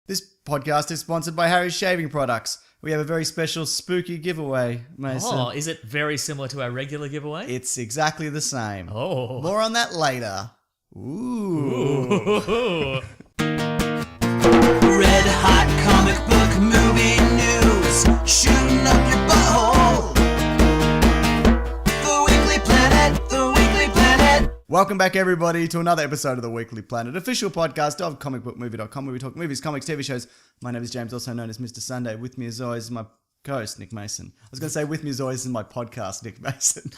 This podcast is sponsored by Harry's Shaving Products. We have a very special spooky giveaway, Mason. Oh, is it very similar to our regular giveaway? It's exactly the same. Oh. More on that later. Ooh. Red hot comic book movie news, shooting up your butthole. The Weekly Planet, the Weekly Planet. Welcome back, everybody, to another episode of the Weekly Planet, official podcast of comicbookmovie.com, where we talk movies, comics, TV shows. My name is James, also known as Mr. Sunday. With me, as always, is my co-host, Nick Mason. I was going to say, with me, as always, is my podcast, Nick Mason.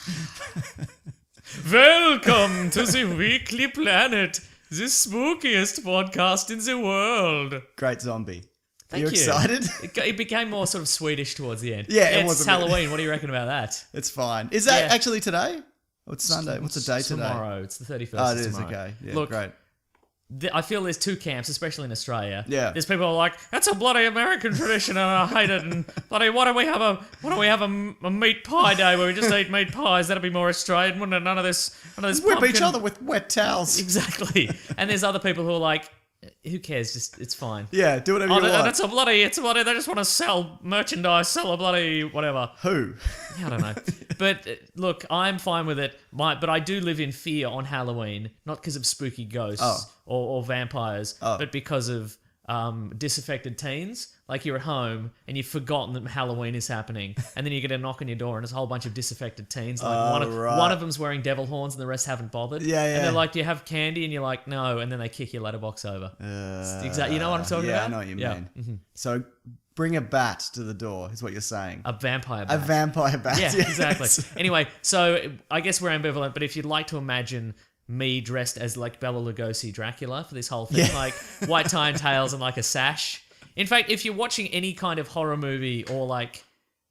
Welcome to the Weekly Planet, the spookiest podcast in the world. Great zombie. Thank you you. Excited? It became more sort of Swedish towards the end. Yeah, it it's was a bit. Halloween. What do you reckon about that? It's fine. Is that Yeah. actually today? Oh, it's Sunday. What's the day today? Tomorrow. It's the 31st. Oh, it is, tomorrow. okay. Yeah, Look, great. I feel there's two camps, especially in Australia. Yeah. There's people who are like, that's a bloody American tradition and I hate it. And bloody, why don't we have a meat pie day where we just eat meat pies? That'd be more Australian, wouldn't it? None of this Whip pumpkin. each other with wet towels. Exactly. And there's other people who are like, who cares? Just it's fine. Yeah, do whatever you want. It's a bloody. They just want to sell merchandise, sell a bloody whatever. Who? Yeah, I don't know. But look, I'm fine with it. But I do live in fear on Halloween, not because of spooky ghosts or vampires, but because of disaffected teens. Like you're at home and you've forgotten that Halloween is happening, and then you get a knock on your door and there's a whole bunch of disaffected teens. Like one of them's wearing devil horns and the rest haven't bothered. Yeah. And they're like, "Do you have candy?" And you're like, "No." And then they kick your letterbox over. Exactly. You know what I'm talking about? Yeah, I know what you mean. Mm-hmm. So bring a bat to the door is what you're saying. A vampire bat. A vampire bat. Yeah, yes. exactly. Anyway, so I guess we're ambivalent, but if you'd like to imagine me dressed as like Bela Lugosi Dracula for this whole thing, like white tie and tails and like a sash. In fact, if you're watching any kind of horror movie or like,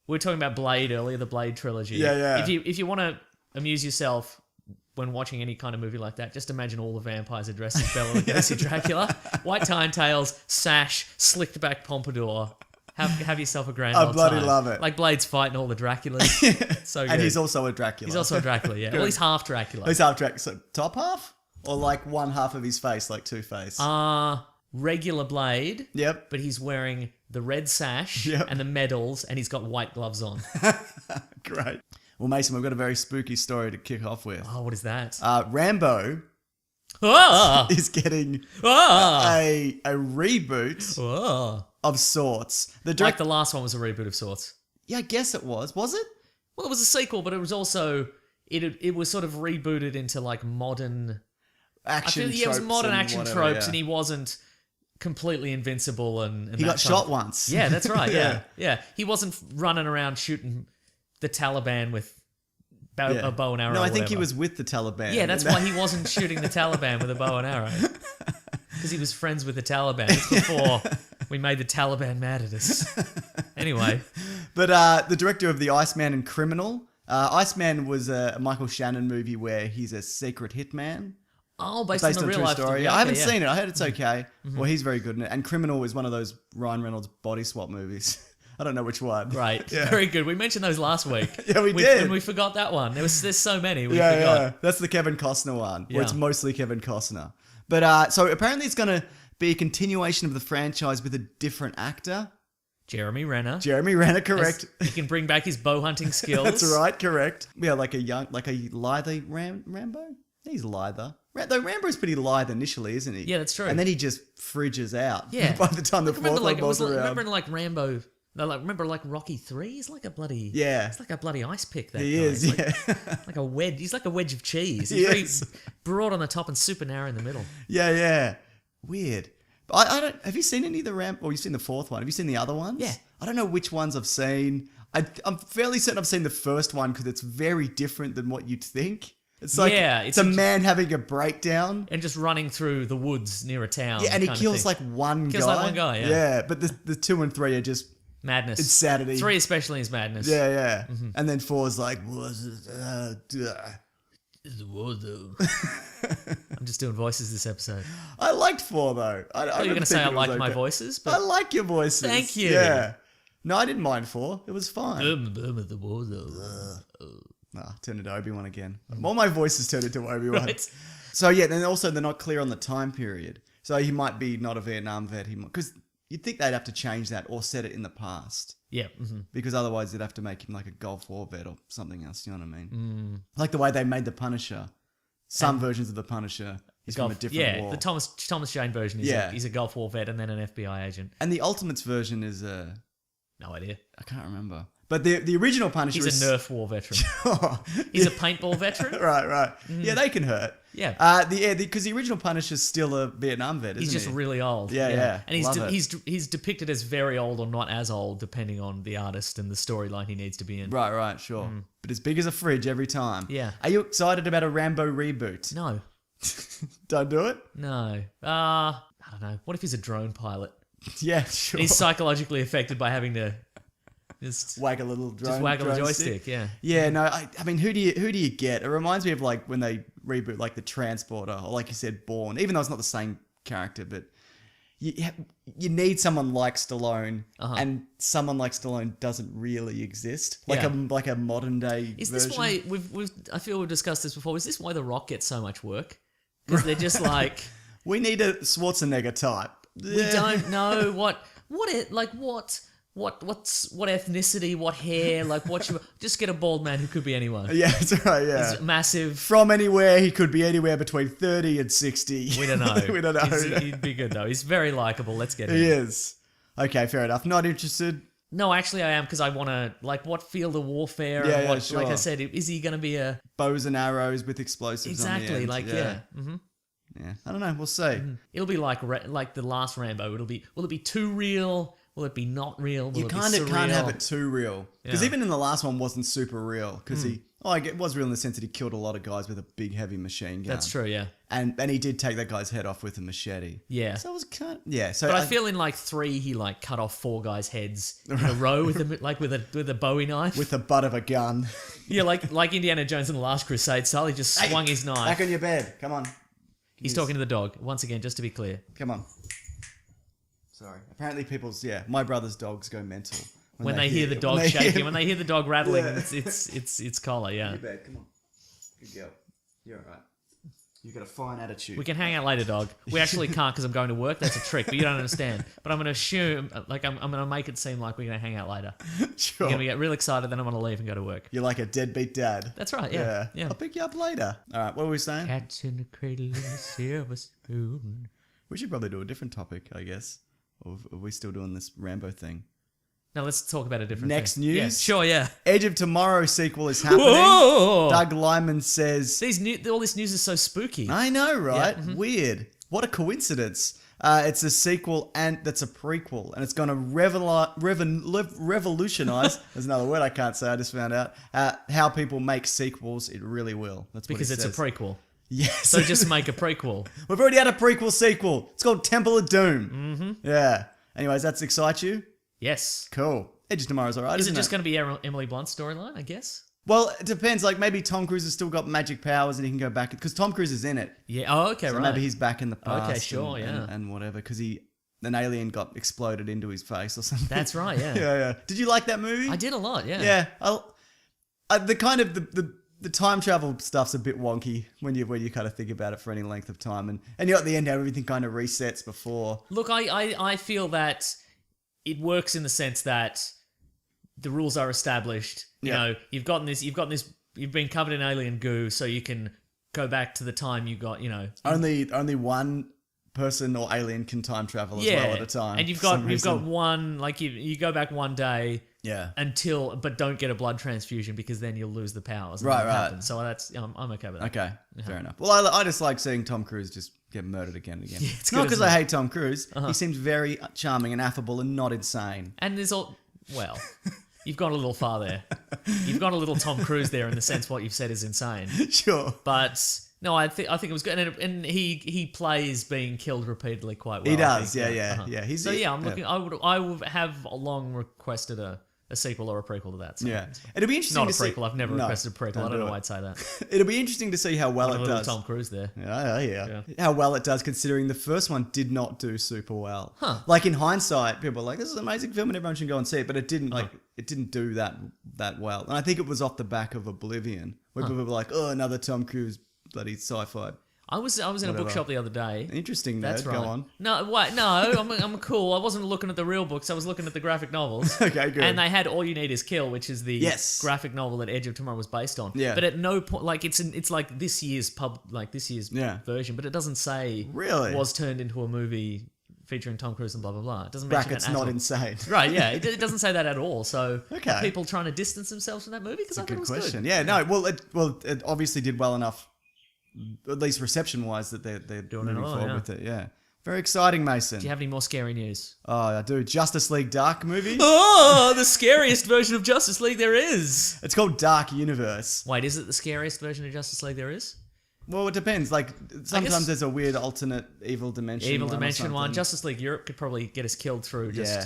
we were talking about Blade earlier, the Blade trilogy. Yeah. If you want to amuse yourself when watching any kind of movie like that, just imagine all the vampires are dressed as Bela Lugosi Dracula. White tie and tails, sash, slicked back pompadour. Have yourself a grand old bloody time. love it. Like Blade's fighting all the Draculas. So good. And he's also a Dracula. He's also a Dracula, yeah. Well, he's half Dracula. He's half Dracula. So top half? Or like one half of his face, like Two-Face? Regular Blade. Yep. But he's wearing the red sash Yep. and the medals, and he's got white gloves on. Great. Well, Mason, we've got a very spooky story to kick off with. Oh, what is that? Rambo Ah! is getting Ah! a reboot Ah! of sorts. Like the last one was a reboot of sorts. Yeah, I guess it was. Was it? Well, it was a sequel, but it was also... It was sort of rebooted into like modern... Action tropes. It was modern and action whatever, tropes, yeah. and he wasn't completely invincible and He got shot once. Yeah, that's right. Yeah. yeah. He wasn't running around shooting the Taliban with a bow and arrow. No, or I think he whatever. was with the Taliban. Yeah, that's why he wasn't shooting the Taliban with a bow and arrow. Because he was friends with the Taliban. It's before we made the Taliban mad at us. Anyway. But the director of The Iceman and Criminal. Iceman was a Michael Shannon movie where he's a secret hitman. Oh, based Based on on the a real true life story. Yeah, I haven't okay, seen it. I heard it's okay. Mm-hmm. Well, he's very good in it. And Criminal is one of those Ryan Reynolds body swap movies. I don't know which one. Right. Yeah. Very good. We mentioned those last week. Yeah, we did. And we forgot that one. There's so many. We Yeah, forgot. yeah. That's the Kevin Costner one, where Yeah. it's mostly Kevin Costner. But so apparently it's going to be a continuation of the franchise with a different actor. Jeremy Renner. Jeremy Renner, correct. He can bring back his bow hunting skills. That's right, correct. Yeah, like a lithe Rambo? He's lither. Though Rambo's pretty lithe initially, isn't he? Yeah, that's true. And then he just fridges out. Yeah. By the time the fourth one rolls around. Remember like Rambo... No, like remember like Rocky 3? He's like a bloody... Yeah. He's like a bloody ice pick, that He guy. is, He's yeah. like a wedge. He's like a wedge of cheese. He He's very is. broad on the top and super narrow in the middle. Yeah. Weird. But I don't... Have you seen any of the Or you've seen the fourth one. Have you seen the other ones? Yeah. I don't know which ones I've seen. I'm fairly certain I've seen the first one because it's very different than what you'd think. It's like... Yeah, it's a man having a breakdown. And just running through the woods near a town. Yeah, and he kind of kills thing. like one guy. Kills like one guy, yeah. Yeah, but the 2 and 3 are just Madness. insanity. 3 especially is madness. Yeah. Mm-hmm. And then 4 is like, was it? It's the war though. I'm just doing voices this episode. I liked 4 though. I I thought you were going to say I liked my voices, but I like your voices. Thank you. Yeah. No, I didn't mind 4. It was fine. the war though. Nah, turned into Obi-Wan again. All my voices turned into Obi-Wan. Right. So yeah, then also they're not clear on the time period. So he might be not a Vietnam vet. He because you'd think they'd have to change that or set it in the past. Yeah. Because otherwise they'd have to make him like a Gulf War vet or something else, you know what I mean? Like the way they made the Punisher. Some versions of the Punisher is from a different war. The Thomas Jane version is he's a Gulf War vet and then an FBI agent. And the Ultimates version is No idea. I can't remember. But the original Punisher He's a Nerf war veteran. He's a paintball veteran. Right. Yeah, they can hurt. Yeah. Because the original Punisher's still a Vietnam vet, isn't he? He's just really old. Yeah. And he's depicted as very old or not as old, depending on the artist and the storyline he needs to be in. Right, sure. But as big as a fridge every time. Yeah. Are you excited about a Rambo reboot? No. Don't do it? No. I don't know. What if he's a drone pilot? Yeah, sure. He's psychologically affected by having to just wag a little drone. Just waggle a drone joystick, stick. yeah. Yeah, no, I mean, who do you get? It reminds me of like when they reboot like the Transporter, or like you said, Bourne. Even though it's not the same character, but you need someone like Stallone, and someone like Stallone doesn't really exist. Like a modern day. Is version. this why I feel we've discussed this before? Is this why The Rock gets so much work? Because they're just like, we need a Schwarzenegger type. We don't know what ethnicity, what hair, like what you just get a bald man who could be anyone. Yeah, that's right. Yeah, he's massive from anywhere. He could be anywhere between 30 and 60. We don't know. We don't know. He'd be good though. He's very likable. Let's get him. He is. Okay, fair enough. Not interested. No, actually, I am because I want to like what field of warfare. Yeah, and what, sure. Like I said, is he going to be a bows and arrows with explosives? exactly? On the end. Like yeah. Mm-hmm. Yeah, I don't know. We'll see. It'll be like the last Rambo. Will it be too real? Will it be not real? Will You can't have it too real because even in the last one wasn't super real because it was real in the sense that he killed a lot of guys with a big heavy machine gun. That's true. Yeah. And he did take that guy's head off with a machete. Yeah. So it was kind of, So but I feel in like 3, he like cut off 4 guys' heads in a row with a Bowie knife. with the butt of a gun. Yeah, like Indiana Jones in the Last Crusade style. He just swung his knife. Back on your bed. Come on. He's talking to the dog once again, just to be clear. Come on. Sorry. Apparently, my brother's dogs go mental when they hear the dog shaking. When they hear the dog rattling, it's collar. Yeah. Your bed. Come on. Good girl. You're all right. You've got a fine attitude. We can hang out later, dog. We actually can't because I'm going to work. That's a trick, but you don't understand. But I'm going to assume, like, I'm going to make it seem like we're going to hang out later. Sure. You're going to get real excited, then I'm going to leave and go to work. You're like a deadbeat dad. That's right. Yeah. I'll pick you up later. All right. What were we saying? Cats in the cradle and a silver spoon. We should probably do a different topic, I guess. Or are we still doing this Rambo thing? Now let's talk about a different Next thing. news? Yeah, sure, yeah. Edge of Tomorrow sequel is happening. Whoa! Doug Liman says... All this news is so spooky. I know, right? Yeah, mm-hmm. Weird. What a coincidence. It's a sequel and that's a prequel. And it's going to revolutionize, there's another word I can't say, I just found out, how people make sequels. It really will. That's what Because it's says. a prequel. Yes. So just make a prequel. We've already had a prequel sequel. It's called Temple of Doom. Mm-hmm. Yeah. Anyways, that excites you? Yes. Cool. Edge of Tomorrow's alright, Is isn't it just going to be Emily Blunt's storyline, I guess? Well, it depends. Like, maybe Tom Cruise has still got magic powers and he can go back. Because Tom Cruise is in it. Yeah. Oh, okay, So right. maybe he's back in the past. Okay, sure, and whatever. Because an alien got exploded into his face or something. That's right, yeah. Yeah. Did you like that movie? I did a lot, yeah. Yeah. The time travel stuff's a bit wonky when you kind of think about it for any length of time. And you're at the end how everything kind of resets before. Look, I feel that it works in the sense that the rules are established. You know, you've been covered in alien goo, so you can go back to the time you got, Only one person or alien can time travel as well at a time. And you've got one, like you go back one day. Yeah. But don't get a blood transfusion because then you'll lose the powers. Right. Happens. So I'm okay with that. Okay, fair enough. Well, I just like seeing Tom Cruise just get murdered again and again. Yeah, it's not good, because isn't I it? hate Tom Cruise. He seems very charming and affable and not insane. And there's you've gone a little far there. You've gone a little Tom Cruise there in the sense what you've said is insane. Sure. But no, I think it was good, and he plays being killed repeatedly quite well. He does, I think. yeah. I'm looking. I would have long requested a sequel or a prequel to that. So. Yeah. It'll be interesting Not a to see... prequel. I've never requested a prequel. I don't know why I'd say that. It'll be interesting to see how well it does. Tom Cruise there. Yeah. How well it does considering the first one did not do super well. Huh. Like in hindsight, people are like, this is an amazing film and everyone should go and see it, but it didn't it didn't do that well. And I think it was off the back of Oblivion, where people were like, oh, another Tom Cruise bloody sci-fi. I was in a Whatever. bookshop the other day. Interesting, That's nerd. right. Go on. No, wait, no, I'm cool. I wasn't looking at the real books. I was looking at the graphic novels. Okay, good. And they had All You Need Is Kill, which is the Yes. graphic novel that Edge of Tomorrow was based on. Yeah. But at no point, like it's like this year's Yeah. version, but it doesn't say Really? was turned into a movie featuring Tom Cruise and blah blah blah. It doesn't mention Brackets that at not all. insane. Right, yeah, it doesn't say that at all. So, Okay. are people trying to distance themselves from that movie? Because I thought it Good was question. good. Yeah, no. Well, it obviously did well enough, at least reception-wise, that they're Doing moving another, forward yeah. with it. Yeah, very exciting, Mason. Do you have any more scary news? Oh, I do. Justice League Dark movie. Oh, the scariest version of Justice League there is. It's called Dark Universe. Wait, is it the scariest version of Justice League there is? Well, it depends. Like sometimes guess- there's a weird alternate evil dimension. Evil one or Dimension one. something. Justice League Europe could probably get us killed through just Yeah,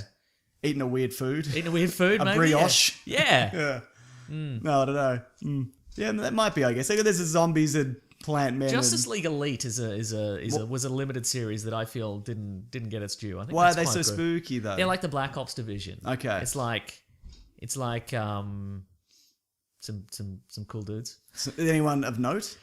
eating a weird food. eating a weird food, A maybe. brioche. Yeah. Yeah. No, I don't know. Yeah, that might be. I guess. Like, there's a zombies and plant men. Justice League Elite was a limited series that I feel didn't get its due. I think Why are that's they quite so good. spooky though? They're like the Black Ops division. Okay. It's like some cool dudes. So, anyone of note?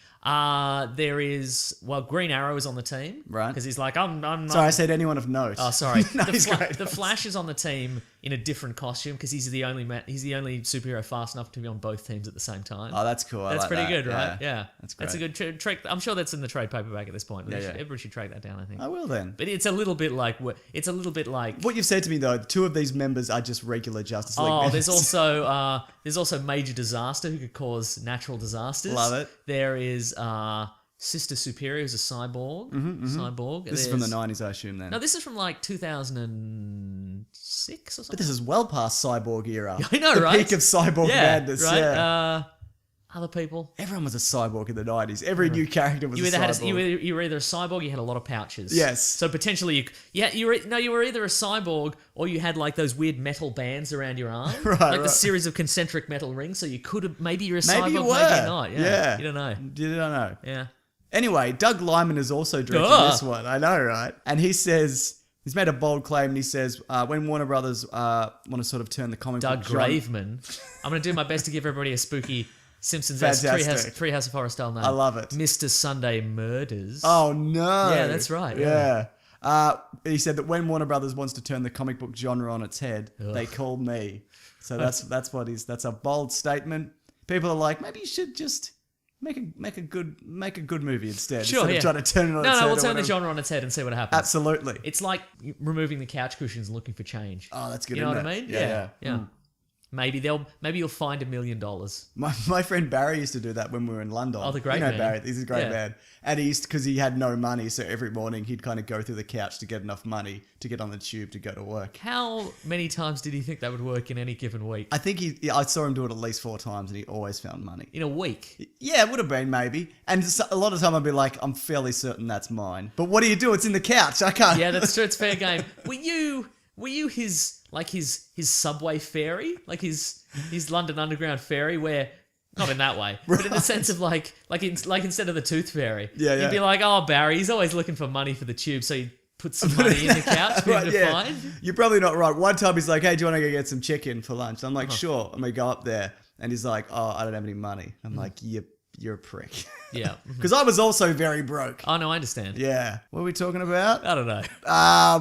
There is Green Arrow is on the team, Right. Because he's like I'm. Sorry, I said anyone of note. Oh, sorry. No, the, he's great. the Flash is on the team in a different costume because he's the only superhero fast enough to be on both teams at the same time. Oh, that's cool. I That's like pretty that. good, right? Yeah. That's That's a great. good trick. I'm sure that's in the trade paperback at this point. Yeah. Everybody should track that down, I think. I will then. But it's a little bit like What you've said to me though, two of these members are just regular Justice League. oh, members. there's also Major Disaster who could cause natural disasters. Love it. There is Sister Superior who's a cyborg. Cyborg. This is from the 90s, I assume then. No, this is from like 2006 or something. But this is well past Cyborg era. I know, the right? peak of Cyborg madness. right. Yeah. Other people. Everyone was a cyborg in the 90s. Every new character was You a either cyborg. you were either a cyborg, or you had a lot of pouches. Yes. So potentially you were either a cyborg or you had like those weird metal bands around your arm, Right. the series of concentric metal rings. So you could have maybe you're a cyborg, Maybe you were. maybe you're not. Yeah. You don't know. You don't know. Yeah. Anyway, Doug Liman is also directing Duh. this one. I know, right? And he says, he's made a bold claim, and he says, when Warner Brothers want to sort of turn the comic Doug book genre- Graveman. I'm going to do my best to give everybody a spooky Simpsons Fantastic. Treehouse of Horror style name. I love it. Mr. Sunday Murders. Oh, no. Yeah, that's right, Yeah. He said that when Warner Brothers wants to turn the comic book genre on its head, they call me. So that's a bold statement. People are like, maybe you should just make a good movie instead. Sure, instead of trying to turn it on its head. No, we'll or turn the whatever. genre on its head and see what happens. Absolutely. It's like removing the couch cushions and looking for change. Oh, that's good. You know what isn't I it? mean? Yeah. Maybe you'll find $1 million. My friend Barry used to do that when we were in London. Oh, the great you know man. Barry, he's a great Yeah. man. And he used because he had no money, so every morning he'd kind of go through the couch to get enough money to get on the tube to go to work. How many times did he think that would work in any given week? I think I saw him do it at least 4 times, and he always found money. In a week? Yeah, it would have been maybe. And a lot of time I'd be like, I'm fairly certain that's mine. But what do you do? It's in the couch. I can't. Yeah, that's true. It's fair game. Were you his subway fairy, like his London Underground fairy, where not in that way, but in the sense of like instead of the tooth fairy, Yeah. you'd be like, oh, Barry, he's always looking for money for the tube, so you put some money in the couch for him to find. You're probably not right. One time he's like, hey, do you want to go get some chicken for lunch? I'm like, sure. And we go up there, and he's like, oh, I don't have any money. I'm like, you're a prick. Yeah. Because I was also very broke. Oh no, I understand. Yeah. What are we talking about? I don't know.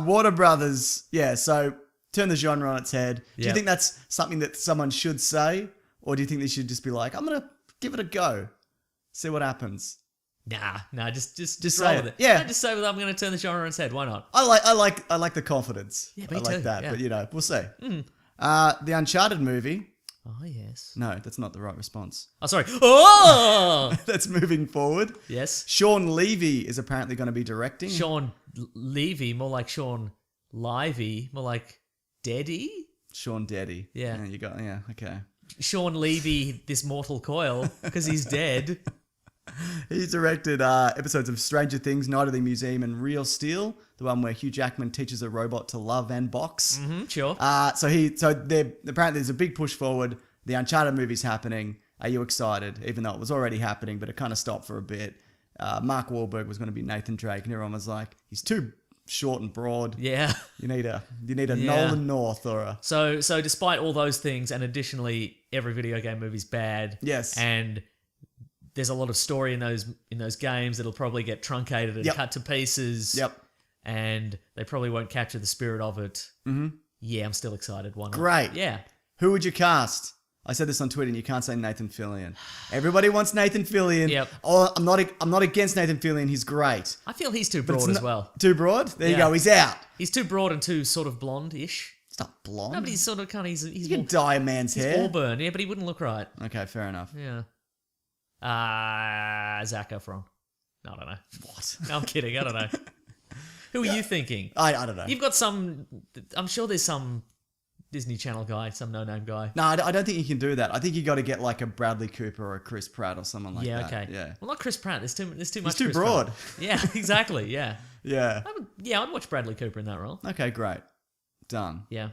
Warner Brothers. Yeah, so turn the genre on its head. Do you Yep. think that's something that someone should say? Or do you think they should just be like, I'm going to give it a go, see what happens? Nah, just Just roll say with it. it. Yeah. Just say, well, I'm going to turn the genre on its head. Why not? I like the confidence. Yeah, I me like too, that, yeah. but we'll see. The Uncharted movie. Oh yes. No, that's not the right response. Oh, sorry. Oh. That's moving forward. Yes. Sean Levy is apparently going to be directing. Sean Levy, more like Sean Livey, more like Deddy. Sean Deddy. Yeah. You got, yeah, okay. Sean Levy, this mortal coil, because he's dead. He's directed episodes of Stranger Things, Night of the Museum, and Real Steel, the one where Hugh Jackman teaches a robot to love and box. Sure. Apparently there's a big push forward. The Uncharted movie's happening. Are you excited? Even though it was already happening, but it kind of stopped for a bit. Mark Wahlberg was going to be Nathan Drake, and everyone was like, he's too short and broad. Yeah. You need a Yeah. Nolan North or a So despite all those things, and additionally, every video game movie's bad. Yes. And there's a lot of story in those games that'll probably get truncated and cut to pieces. Yep. And they probably won't capture the spirit of it. Mm-hmm. Yeah, I'm still excited. Why not? Great. Yeah. Who would you cast? I said this on Twitter, and you can't say Nathan Fillion. Everybody wants Nathan Fillion. Yep. Oh, I'm not against Nathan Fillion. He's great. I feel he's too broad as well. Too broad? There you go. He's out. He's too broad and too sort of blonde-ish. He's not blonde. No, but he's sort of kind of... He's you can more, dye a man's hair. auburn. Yeah, but he wouldn't look right. Okay, fair enough. Yeah. Zac Efron. No, I don't know. What? No, I'm kidding. I don't know. Who are you thinking? I don't know. You've got some... I'm sure there's some Disney Channel guy, some no-name guy. No, I don't think you can do that. I think you got to get like a Bradley Cooper or a Chris Pratt or someone like that. Okay. Yeah. Well, not Chris Pratt. There's too much. He's too Chris broad. Pratt. Yeah, exactly. Yeah. Yeah. I'd watch Bradley Cooper in that role. Okay, great. Done. Yeah.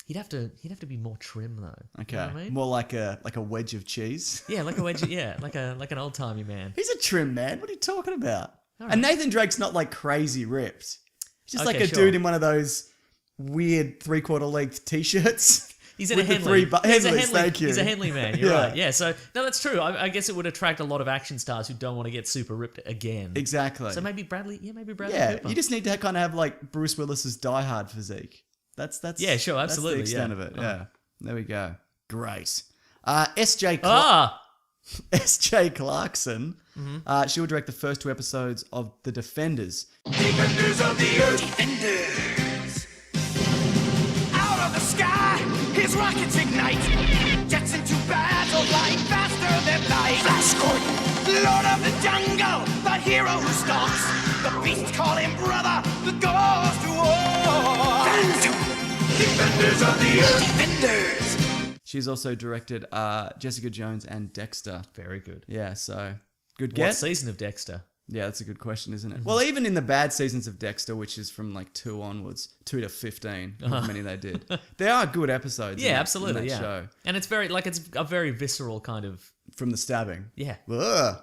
He'd have to be more trim though. Okay. You know what I mean? More like a wedge of cheese. Yeah, like a wedge. Yeah, like an old timey man. He's a trim man. What are you talking about? All right. And Nathan Drake's not like crazy ripped. He's just like Okay, a sure. dude in one of those weird 3/4 length t-shirts. He's in with a Henley. He's a Henleys, thank you. He's a Henley man. You're Yeah. right. Yeah. So no, that's true. I guess it would attract a lot of action stars who don't want to get super ripped again. Exactly. So maybe Bradley. Yeah, maybe Bradley. Yeah, Cooper. you just need to kind of have like Bruce Willis's Die Hard physique. That's Yeah, sure, that's absolutely, the extent yeah. of it. Yeah, there we go. Great. SJ SJ Clarkson. She will direct the first 2 episodes of The Defenders. Defenders of the Earth. Defenders. Out of the sky, his rockets ignite. Jets into battle, flying faster than light. Flash Gordon, Lord of the Jungle, the hero who stalks. The beast call him brother, the ghost to war. Defenders of the Earth. Defenders. She's also directed Jessica Jones and Dexter. Very good. Yeah, so good What guess. season of Dexter? Yeah, that's a good question, isn't it? Well, even in the bad seasons of Dexter, which is from like 2 onwards, 2 to 15, however many they did, there are good episodes. Yeah, in absolutely. that Yeah. show. And it's it's a very visceral kind of. From the stabbing. Yeah. Ugh.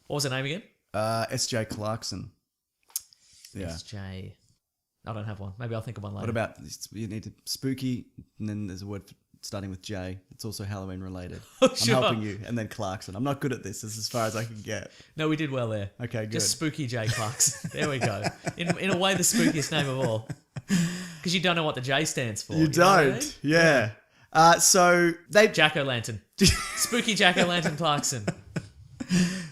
What was her name again? SJ Clarkson. Yeah. SJ. I don't have one. Maybe I'll think of one later. What about you need to spooky, and then there's a word starting with J. It's also Halloween related. Sure. I'm helping you, and then Clarkson. I'm not good at this. This is as far as I can get. No, we did well there. Okay, good. Just Spooky J. Clarkson. There we go. In a way, the spookiest name of all. Because you don't know what the J stands for. You know what I don't. mean? Yeah. So they. Jack-o'-lantern. Spooky Jack-o'-lantern Clarkson.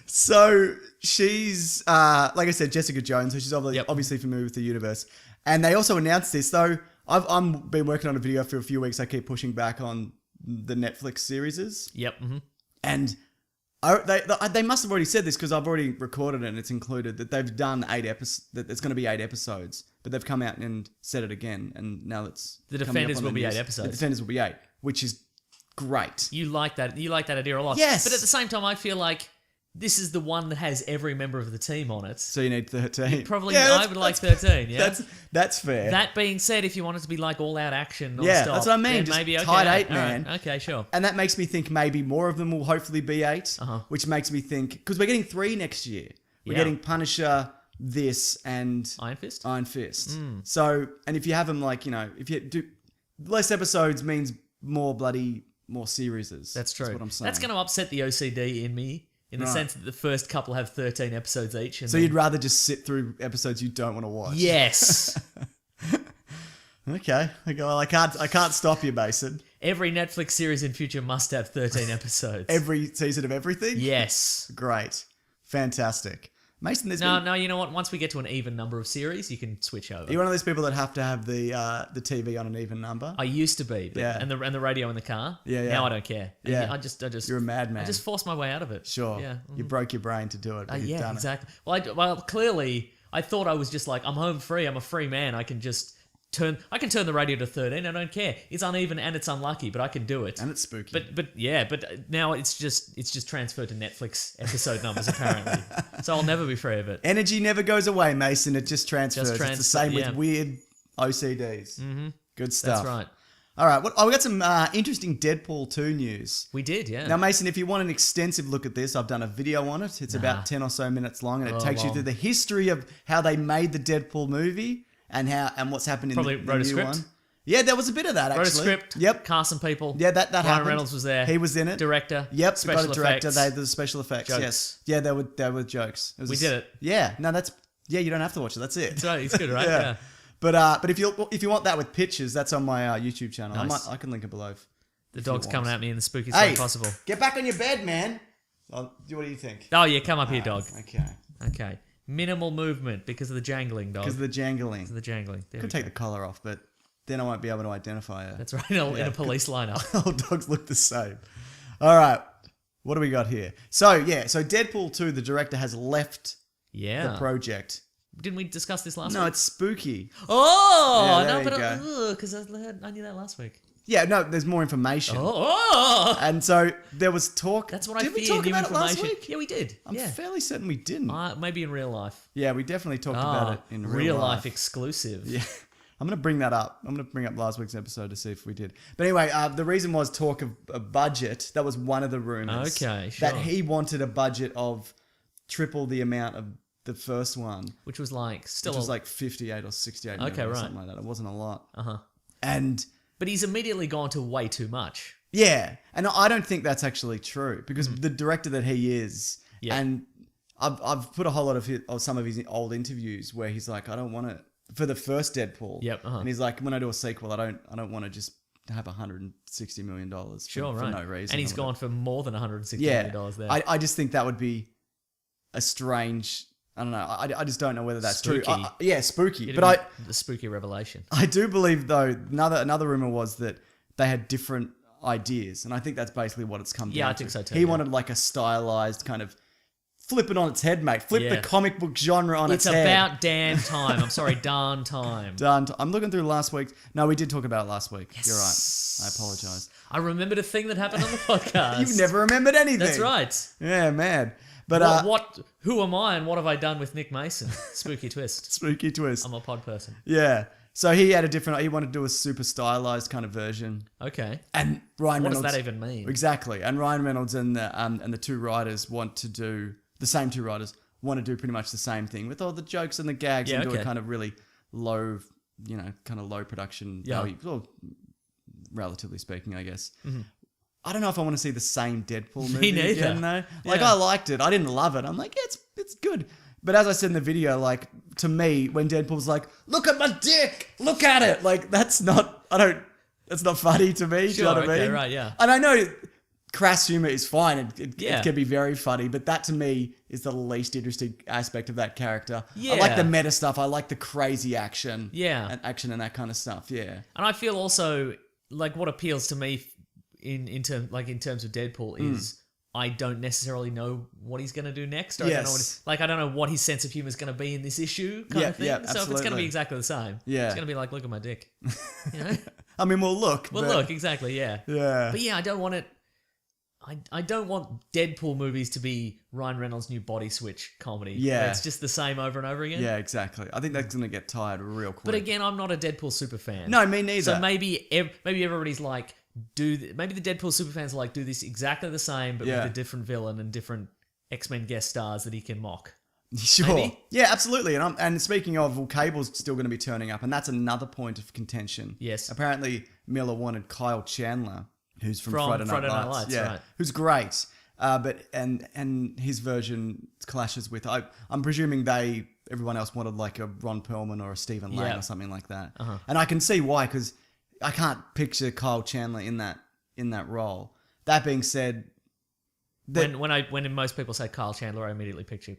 So she's like I said, Jessica Jones. So she's obviously familiar with the universe. And they also announced this, though. I've been working on a video for a few weeks. I keep pushing back on the Netflix series. Yep. Mm-hmm. And they must have already said this because I've already recorded it and it's included that they've done 8 episodes. That it's going to be 8 episodes, but they've come out and said it again, and now it's The coming up Defenders on will the be news. 8 episodes. The Defenders will be 8, which is great. You like that idea a lot. Yes. But at the same time, I feel like this is the one that has every member of the team on it. So you need 13. Probably, Yeah, I would like 13, yeah? That's fair. That being said, if you want it to be like all-out action non-stop, Yeah, that's what I mean. then Just maybe, okay, tight 8, all right. man. Okay, sure. And that makes me think maybe more of them will hopefully be 8, which makes me think, because we're getting 3 next year. We're Yeah. getting Punisher, this, and Iron Fist? Iron Fist. So, and if you have them like, if you do less episodes means more series. That's true. That's what I'm saying. That's going to upset the OCD in me, in the Right. sense that the first couple have 13 episodes each. And So then- you'd rather just sit through episodes you don't want to watch? Yes. Okay. Well, I can't stop you, Mason. Every Netflix series in future must have 13 episodes. Every season of everything? Yes. Great. Fantastic. Mason, there's been... No, you know what? Once we get to an even number of series, you can switch over. You're one of those people that have to have the TV on an even number. I used to be, but, Yeah. and the radio in the car. Yeah, yeah. Now I don't care. Yeah. I just You're a madman. I just forced my way out of it. Sure. Yeah. You broke your brain to do it, but you've Yeah, done exactly. Well, clearly, I thought I was just like, I'm home free. I'm a free man. I can turn the radio to 13. I don't care. It's uneven and it's unlucky, but I can do it. it. And it's spooky. But now it's just transferred to Netflix episode numbers apparently. So I'll never be free of it. Energy never goes away, Mason. It just transfers. It's the transfer- same yeah. with weird OCDs. Mm-hmm. Good stuff. That's right. All right. We got some interesting Deadpool 2 news. We did, yeah. Now, Mason, if you want an extensive look at this, I've done a video on it. It's about 10 or so minutes long, and it takes you long. through the history of how they made the Deadpool movie and what's happened in Probably the wrote a new script? one. Yeah, there was a bit of that, actually. Wrote a script. Yep. Cast some people. Yeah, that Ryan happened. Reynolds was there. He was in it. Director. Yep. Special got a director. effects. The special effects. Jokes. Yes. Yeah, there were jokes. We did it. Yeah. No, you don't have to watch it. That's it. That's right. It's good, right? Yeah. But if you want that with pictures, that's on my YouTube channel. Nice. I can link it below. The dog's coming at me in the spookiest Hey, way possible. get back on your bed, man. What do you think? Oh, yeah. Come up here, dog. Okay. Okay. Minimal movement because of the jangling, dog. Because of the jangling. Because of the jangling. There Could we take go. the collar off, but then I won't be able to identify her. That's right. In a police lineup. All dogs look the same. All right. What do we got here? So Deadpool 2, the director has left Yeah. the project. Didn't we discuss this last week? No, it's spooky. Oh! Yeah, there no, but you because I knew that last week. Yeah, no, there's more information. Oh! And so there was talk. That's what I Did we fear, talk new about it last information. week? Yeah, we did. I'm yeah. fairly certain we didn't. Maybe in real life. Yeah, we definitely talked about it in real real life exclusive. Yeah. I'm going to bring that up. I'm going to bring up last week's episode to see if we did. But anyway, the reason was talk of a budget. That was one of the rumors. Okay, sure. That he wanted a budget of triple the amount of the first one. Which was like still Which was like 58 or 68 million or right. something like that. It wasn't a lot. Uh-huh. And But he's immediately gone to way too much. yeah, and I don't think that's actually true because the director that he is, Yeah. and I've put a whole lot of some of his old interviews where he's like, I don't want to for the first Deadpool. Yep, uh-huh. And he's like, when I do a sequel, I don't want to just have $160 million Sure, for right. no reason. And he's or gone whatever. for more than $160 yeah. million there. I just think that would be a strange. I don't know. I just don't know whether that's Spooky. true. Yeah, spooky. It'd But be the spooky revelation. I do believe though another rumor was that they had different ideas, and I think that's basically what it's come down to. Yeah, I think so too, He yeah. wanted like a stylized kind of flip it on its head, mate. Flip the Yeah. comic book genre on its It's head. about damn time. I'm sorry, darn time. Done. I'm looking through last week's. No, we did talk about it last week. You're right. I apologize. I remembered a thing that happened on the podcast. You've never remembered anything. That's right. Yeah, man. But Who am I and what have I done with Nick Mason? Spooky twist. spooky twist. I'm a pod person. Yeah. So he had he wanted to do a super stylized kind of version. Okay. And Ryan What Reynolds. does that even mean? Exactly. And Ryan Reynolds and the two writers want to do the same two writers want to do pretty much the same thing with all the jokes and the gags Yeah, and do okay. a kind of really low, kind of low production Yeah. value, well, relatively speaking, I guess. Mm-hmm. I don't know if I want to see the same Deadpool movie neither. again, though. Like, Yeah. I liked it. I didn't love it. I'm like, yeah, it's good. But as I said in the video, like, to me, when Deadpool's like, look at my dick, look at it. Like, that's not funny to me. Do you know what I okay, mean? right, yeah. And I know crass humor is fine. It Yeah. can be very funny, but that to me is the least interesting aspect of that character. I Yeah. like the meta stuff. I like the crazy action. Yeah. And action and that kind of stuff. Yeah. And I feel also like what appeals to me in terms of Deadpool is I don't necessarily know what he's going to do next. Or Yes. I don't know what his sense of humor is going to be in this issue kind of thing. Yeah, so if it's going to absolutely. be exactly the same, Yeah. it's going to be like, look at my dick. You know? I mean, well, look. Well, but- look, exactly, yeah. Yeah. But yeah, I don't want it. I don't want Deadpool movies to be Ryan Reynolds' new body switch comedy. Yeah. where it's just the same over and over again. Yeah, exactly. I think that's going to get tired real quick. But again, I'm not a Deadpool super fan. No, me neither. So maybe everybody's like, maybe the Deadpool superfans are like, do this exactly the same, but Yeah. with a different villain and different X-Men guest stars that he can mock. Sure. Maybe? Yeah, absolutely. And speaking of, well, Cable's still going to be turning up, and that's another point of contention. Yes. Apparently, Miller wanted Kyle Chandler, who's from From Friday Night Lights. Yeah. right. Who's great. But his version clashes with, I'm presuming everyone else wanted like a Ron Perlman or a Stephen Lang Yeah. or something like that. Uh-huh. And I can see why, because I can't picture Kyle Chandler in that role. That being said, When most people say Kyle Chandler, I immediately picture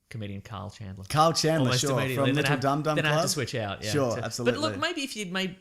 comedian Carl Chandler. Kyle Chandler, Almost sure, immediately. from Then Little Dum Dum Then I have to Club. switch out. Yeah, Sure, absolutely. But look, maybe if you make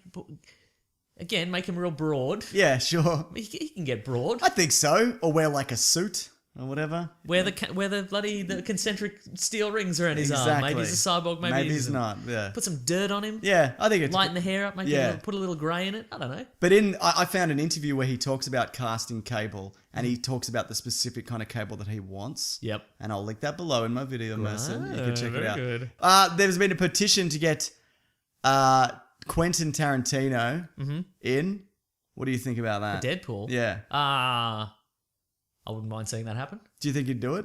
him real broad. Yeah, sure. He can get broad. I think so. Or wear like a suit or whatever. Where the concentric steel rings around his arm. Maybe he's a cyborg. Maybe he's not. Yeah. Put some dirt on him. Yeah, I think it's Lighten the hair up. Put a little grey in it. I don't know. But I found an interview where he talks about casting Cable, and he talks about the specific kind of Cable that he wants. Yep. And I'll link that below in my video, Merson. You can check it very out. good. There's been a petition to get Quentin Tarantino in. What do you think about that? Deadpool. Yeah. I wouldn't mind seeing that happen. Do you think he'd do it?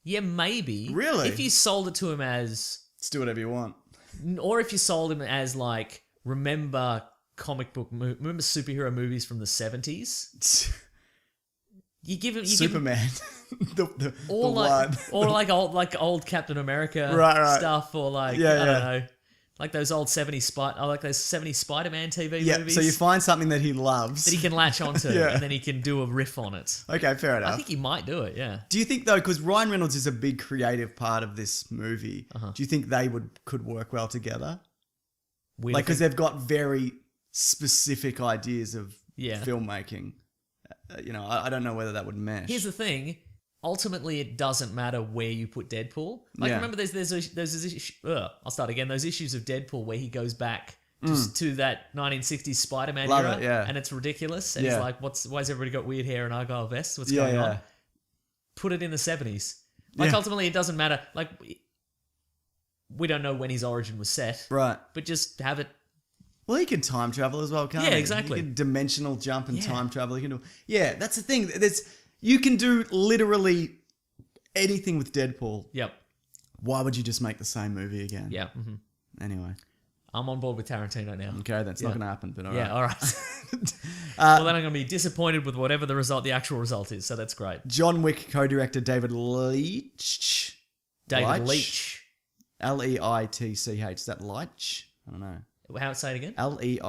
Yeah, maybe. Really? If you sold it to him as Just do whatever you want. Or if you sold him as like, remember superhero movies from the 70s? You give him Superman. the or one. or like old Captain America Right. stuff, or like I don't know, like those old 70s Spider-Man TV movies. So you find something that he loves that he can latch onto, and then he can do a riff on it. Okay, fair enough. I think he might do it. Yeah. Do you think though, because Ryan Reynolds is a big creative part of this movie, do you think they could work well together? Like, because they've got very specific ideas of filmmaking. I don't know whether that would mesh. Here's the thing. Ultimately, it doesn't matter where you put Deadpool. Like, remember, there's this issue. I'll start again. Those issues of Deadpool where he goes back to that 1960s Spider-Man era, and it's ridiculous. And he's like, why has everybody got weird hair and Argyle vests? What's going on? Put it in the 70s. Like, ultimately, it doesn't matter. Like, we don't know when his origin was set. Right. But just have it. Well, he can time travel as well, can't he? Yeah, exactly. He can dimensional jump and time travel. He can do. Yeah, that's the thing. You can do literally anything with Deadpool. Yep. Why would you just make the same movie again? Yeah. Mm-hmm. Anyway. I'm on board with Tarantino now. Okay, that's not going to happen, but all right. Yeah, all right. Well, then I'm going to be disappointed with whatever the actual result is, so that's great. John Wick co-director David Leitch. Leitch. Leitch. Is that Leitch? I don't know. How say it again? Leitch.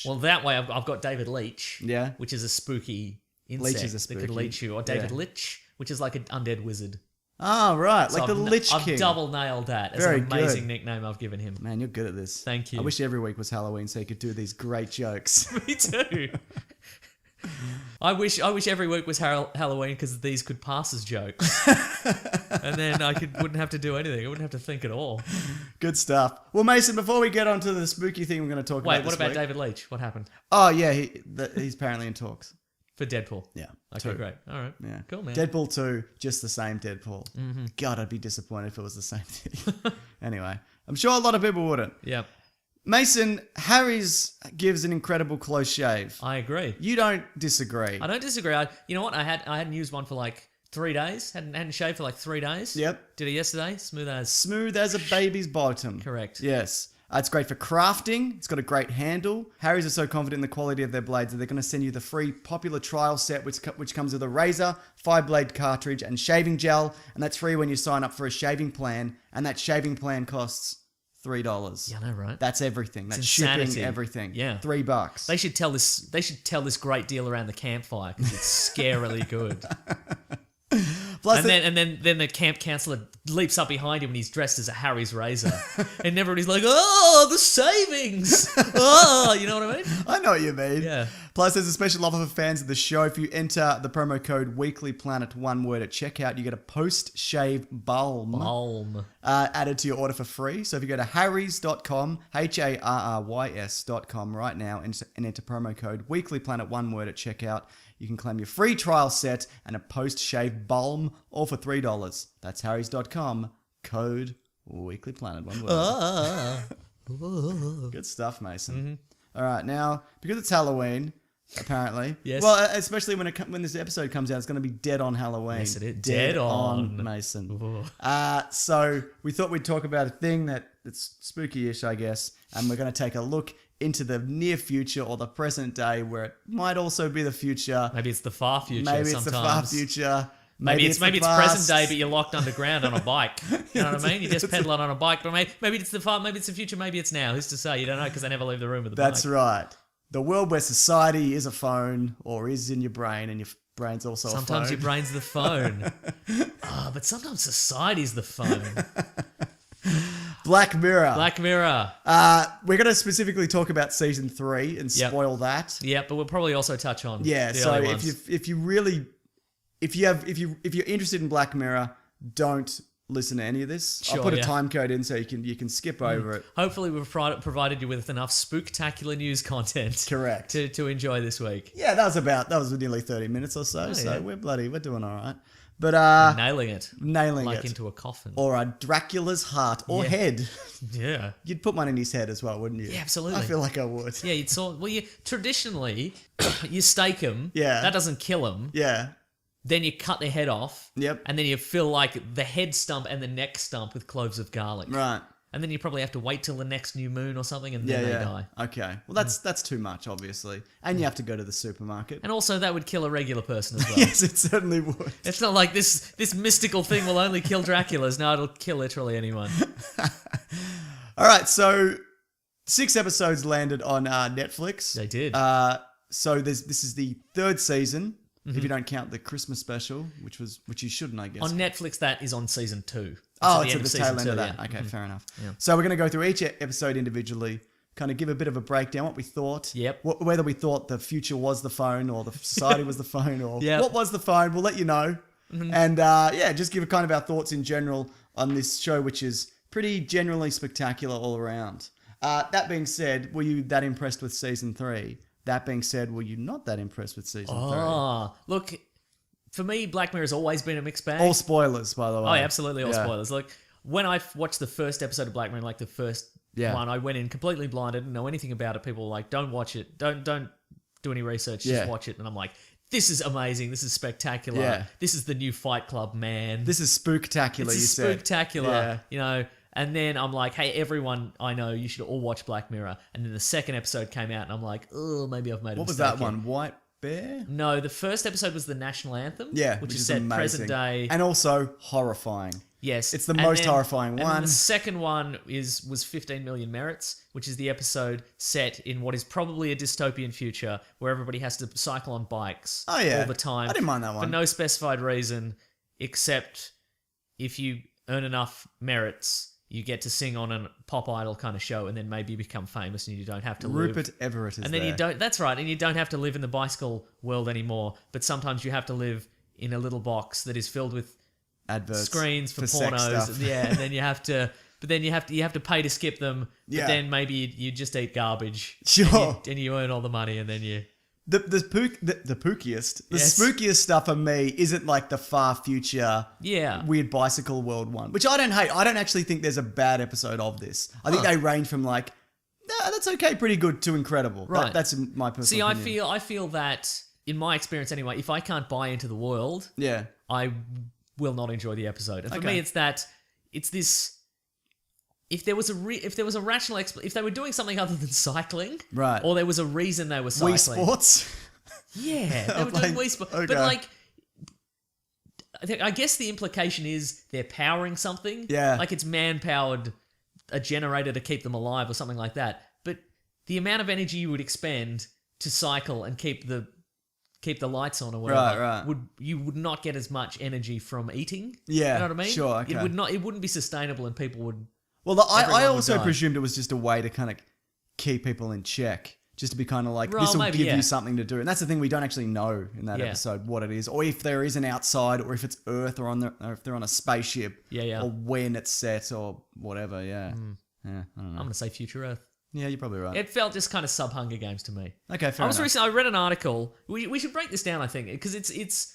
Well, that way I've got David Leitch. Yeah. Which is a spooky insect Leech is a spooky. that could leech you. Or David Lich, which is like an undead wizard. Oh, right. So like the Lich King. I've double nailed that. It's Very an amazing good. nickname I've given him. Man, you're good at this. Thank you. I wish every week was Halloween so you could do these great jokes. Me too. I wish every week was Halloween because these could pass as jokes, and then wouldn't have to do anything. I wouldn't have to think at all. Good stuff. Well, Mason, before we get on to the spooky thing we're going to talk about Wait, this what about week- David Leitch? What happened Oh, yeah, he's apparently in talks. for Deadpool? Yeah. Okay, 2. great. All right. Yeah. Cool, man. Deadpool 2, just the same Deadpool. Mm-hmm. God, I'd be disappointed if it was the same thing. Anyway, I'm sure a lot of people wouldn't. Yep. Mason, Harry's gives an incredible close shave. I agree. You don't disagree. I don't disagree. You know what? I hadn't used one for like 3 days. Hadn't shaved for like 3 days. Yep. Did it yesterday. Smooth as. Smooth as a baby's bottom. Correct. Yes. It's great for crafting. It's got a great handle. Harry's are so confident in the quality of their blades that they're going to send you the free popular trial set, which comes with a razor, 5-blade cartridge, and shaving gel. And that's free when you sign up for a shaving plan. And that shaving plan costs $3. Yeah, I know, right? That's everything. That's insanity. shipping, everything. Yeah. $3. They should tell this great deal around the campfire because it's scarily good. Plus, And then the camp counselor leaps up behind him and he's dressed as a Harry's razor. And everybody's like, oh, the savings. Oh, you know what I mean? I know what you mean. Yeah. Plus, there's a special offer for fans of the show. If you enter the promo code weeklyplanet, one word at checkout, you get a post-shave balm. Added to your order for free. So if you go to harrys.com, harrys.com right now and enter promo code weeklyplanet, one word at checkout, you can claim your free trial set and a post-shave balm, all for $3. That's harrys.com, code weeklyplanet, one word. Good stuff, Mason. Mm-hmm. All right, now, because it's Halloween, apparently. Yes. Well, especially when this episode comes out, it's going to be dead on Halloween. Yes, it is. Dead on. Mason. So we thought we'd talk about a thing that's spooky-ish, I guess, and we're going to take a look into the near future or the present day, where it might also be the future. Maybe it's the far future. Maybe it's sometimes. the far future. Maybe it's the present day, past. but you're locked underground on a bike. You know what I mean? You're just pedaling on a bike. But maybe it's the far. Maybe it's the future. Maybe it's now. Who's to say? You don't know because they never leave the room with the bike. That's right. The world where society is a phone or is in your brain, and your brain's also a phone. Sometimes your brain's the phone. But sometimes society's the phone. Black Mirror. Black Mirror. We're going to specifically talk about season 3 and spoil that. Yeah, but we'll probably also touch on Yeah, the so early ones. if you're interested in Black Mirror, don't listen to any of this. Sure, I'll put a yeah. time code in so you can skip over it. Hopefully we've provided you with enough spooktacular news content. Correct. To enjoy this week. Yeah, that was nearly 30 minutes or so. So yeah. we're doing all right. But Nailing it. nailing Like it. into a coffin. Or a Dracula's heart or Yeah. head. Yeah. You'd put one in his head as well, wouldn't you? Yeah, absolutely. I feel like I would. Yeah, traditionally, you stake them. Yeah. That doesn't kill them. Yeah. Then you cut their head off. Yep. And then you fill like the head stump and the neck stump with cloves of garlic. Right. and then you probably have to wait till the next new moon or something, and then they die. Okay. Well, that's too much, obviously. And you have to go to the supermarket. And also, that would kill a regular person as well. Yes, it certainly would. It's not like this mystical thing will only kill Draculas. No, it'll kill literally anyone. All right, so 6 episodes landed on Netflix. They did. So this is the 3rd season, if you don't count the Christmas special, which you shouldn't, I guess. On Netflix, that is on season 2. It's at the tail end of that. Yeah. Okay, fair enough. Yeah. So we're going to go through each episode individually, kind of give a bit of a breakdown, what we thought. Yep. Whether we thought the future was the phone or the society was the phone or Yep. what was the phone. We'll let you know. And just give kind of our thoughts in general on this show, which is pretty generally spectacular all around. That being said, were you that impressed with season 3? That being said, were you not that impressed with season 3? Look, for me, Black Mirror's always been a mixed bag. All spoilers, by the way. Oh, absolutely, all spoilers. Look, when I watched the first episode of Black Mirror, like the first one, I went in completely blind. I didn't know anything about it. People were like, don't watch it. Don't do any research. Just watch it. And I'm like, this is amazing. This is spectacular. Yeah. This is the new Fight Club, man. This is spooktacular, This you is said. spooktacular, you know. And then I'm like, hey, everyone I know, you should all watch Black Mirror. And then the second episode came out, and I'm like, oh, maybe I've made a What was mistake that one? White Bear? No, the first episode was the national anthem. Yeah, which is is set amazing. present day. And also horrifying. Yes, It's the most horrifying and one. then the second one was 15 Million Merits, which is the episode set in what is probably a dystopian future where everybody has to cycle on bikes all the time. I didn't mind that one. For no specified reason, except if you earn enough merits, you get to sing on a pop idol kind of show, and then maybe you become famous and you don't have to live. Rupert Everett is And then there. you don't. That's right, and you don't have to live in the bicycle world anymore. But sometimes you have to live in a little box that is filled with Adverts screens for sex pornos. stuff. Yeah, and then you have to. But then you have to pay to skip them. But Yeah. then maybe you just eat garbage. Sure. And you earn all the money, and then you. The spookiest, the Yes. spookiest stuff for me isn't like the far future weird bicycle world one, which I don't hate. I don't actually think there's a bad episode of this. I think they range from like, nah, that's okay, pretty good to incredible. Right. That's my personal See, opinion. I feel that in my experience anyway, if I can't buy into the world, Yeah. I will not enjoy the episode. And for me, it's this. If there was a rational if they were doing something other than cycling, Right. or there was a reason they were cycling, Wii Sports? yeah, they were doing Wii Sports, okay. but like, I guess the implication is they're powering something, Yeah. like it's man-powered, a generator to keep them alive or something like that. But the amount of energy you would expend to cycle and keep the lights on or whatever, Right. you would not get as much energy from eating. Yeah, You know what I mean? sure, okay. It wouldn't be sustainable, and people would. Well, I Everyone would also die. presumed it was just a way to kind of keep people in check. Just to be kind of like, Well, this will maybe, give yeah. you something to do. And that's the thing, we don't actually know in that Yeah. episode what it is. Or if there is an outside, or if it's Earth, or if they're on a spaceship. Yeah. Or when it's set, or whatever, yeah. Yeah, I don't know. I'm going to say Future Earth. Yeah, you're probably right. It felt just kind of sub-Hunger Games to me. Okay, fair enough. I read an article. We should break this down, I think, because it's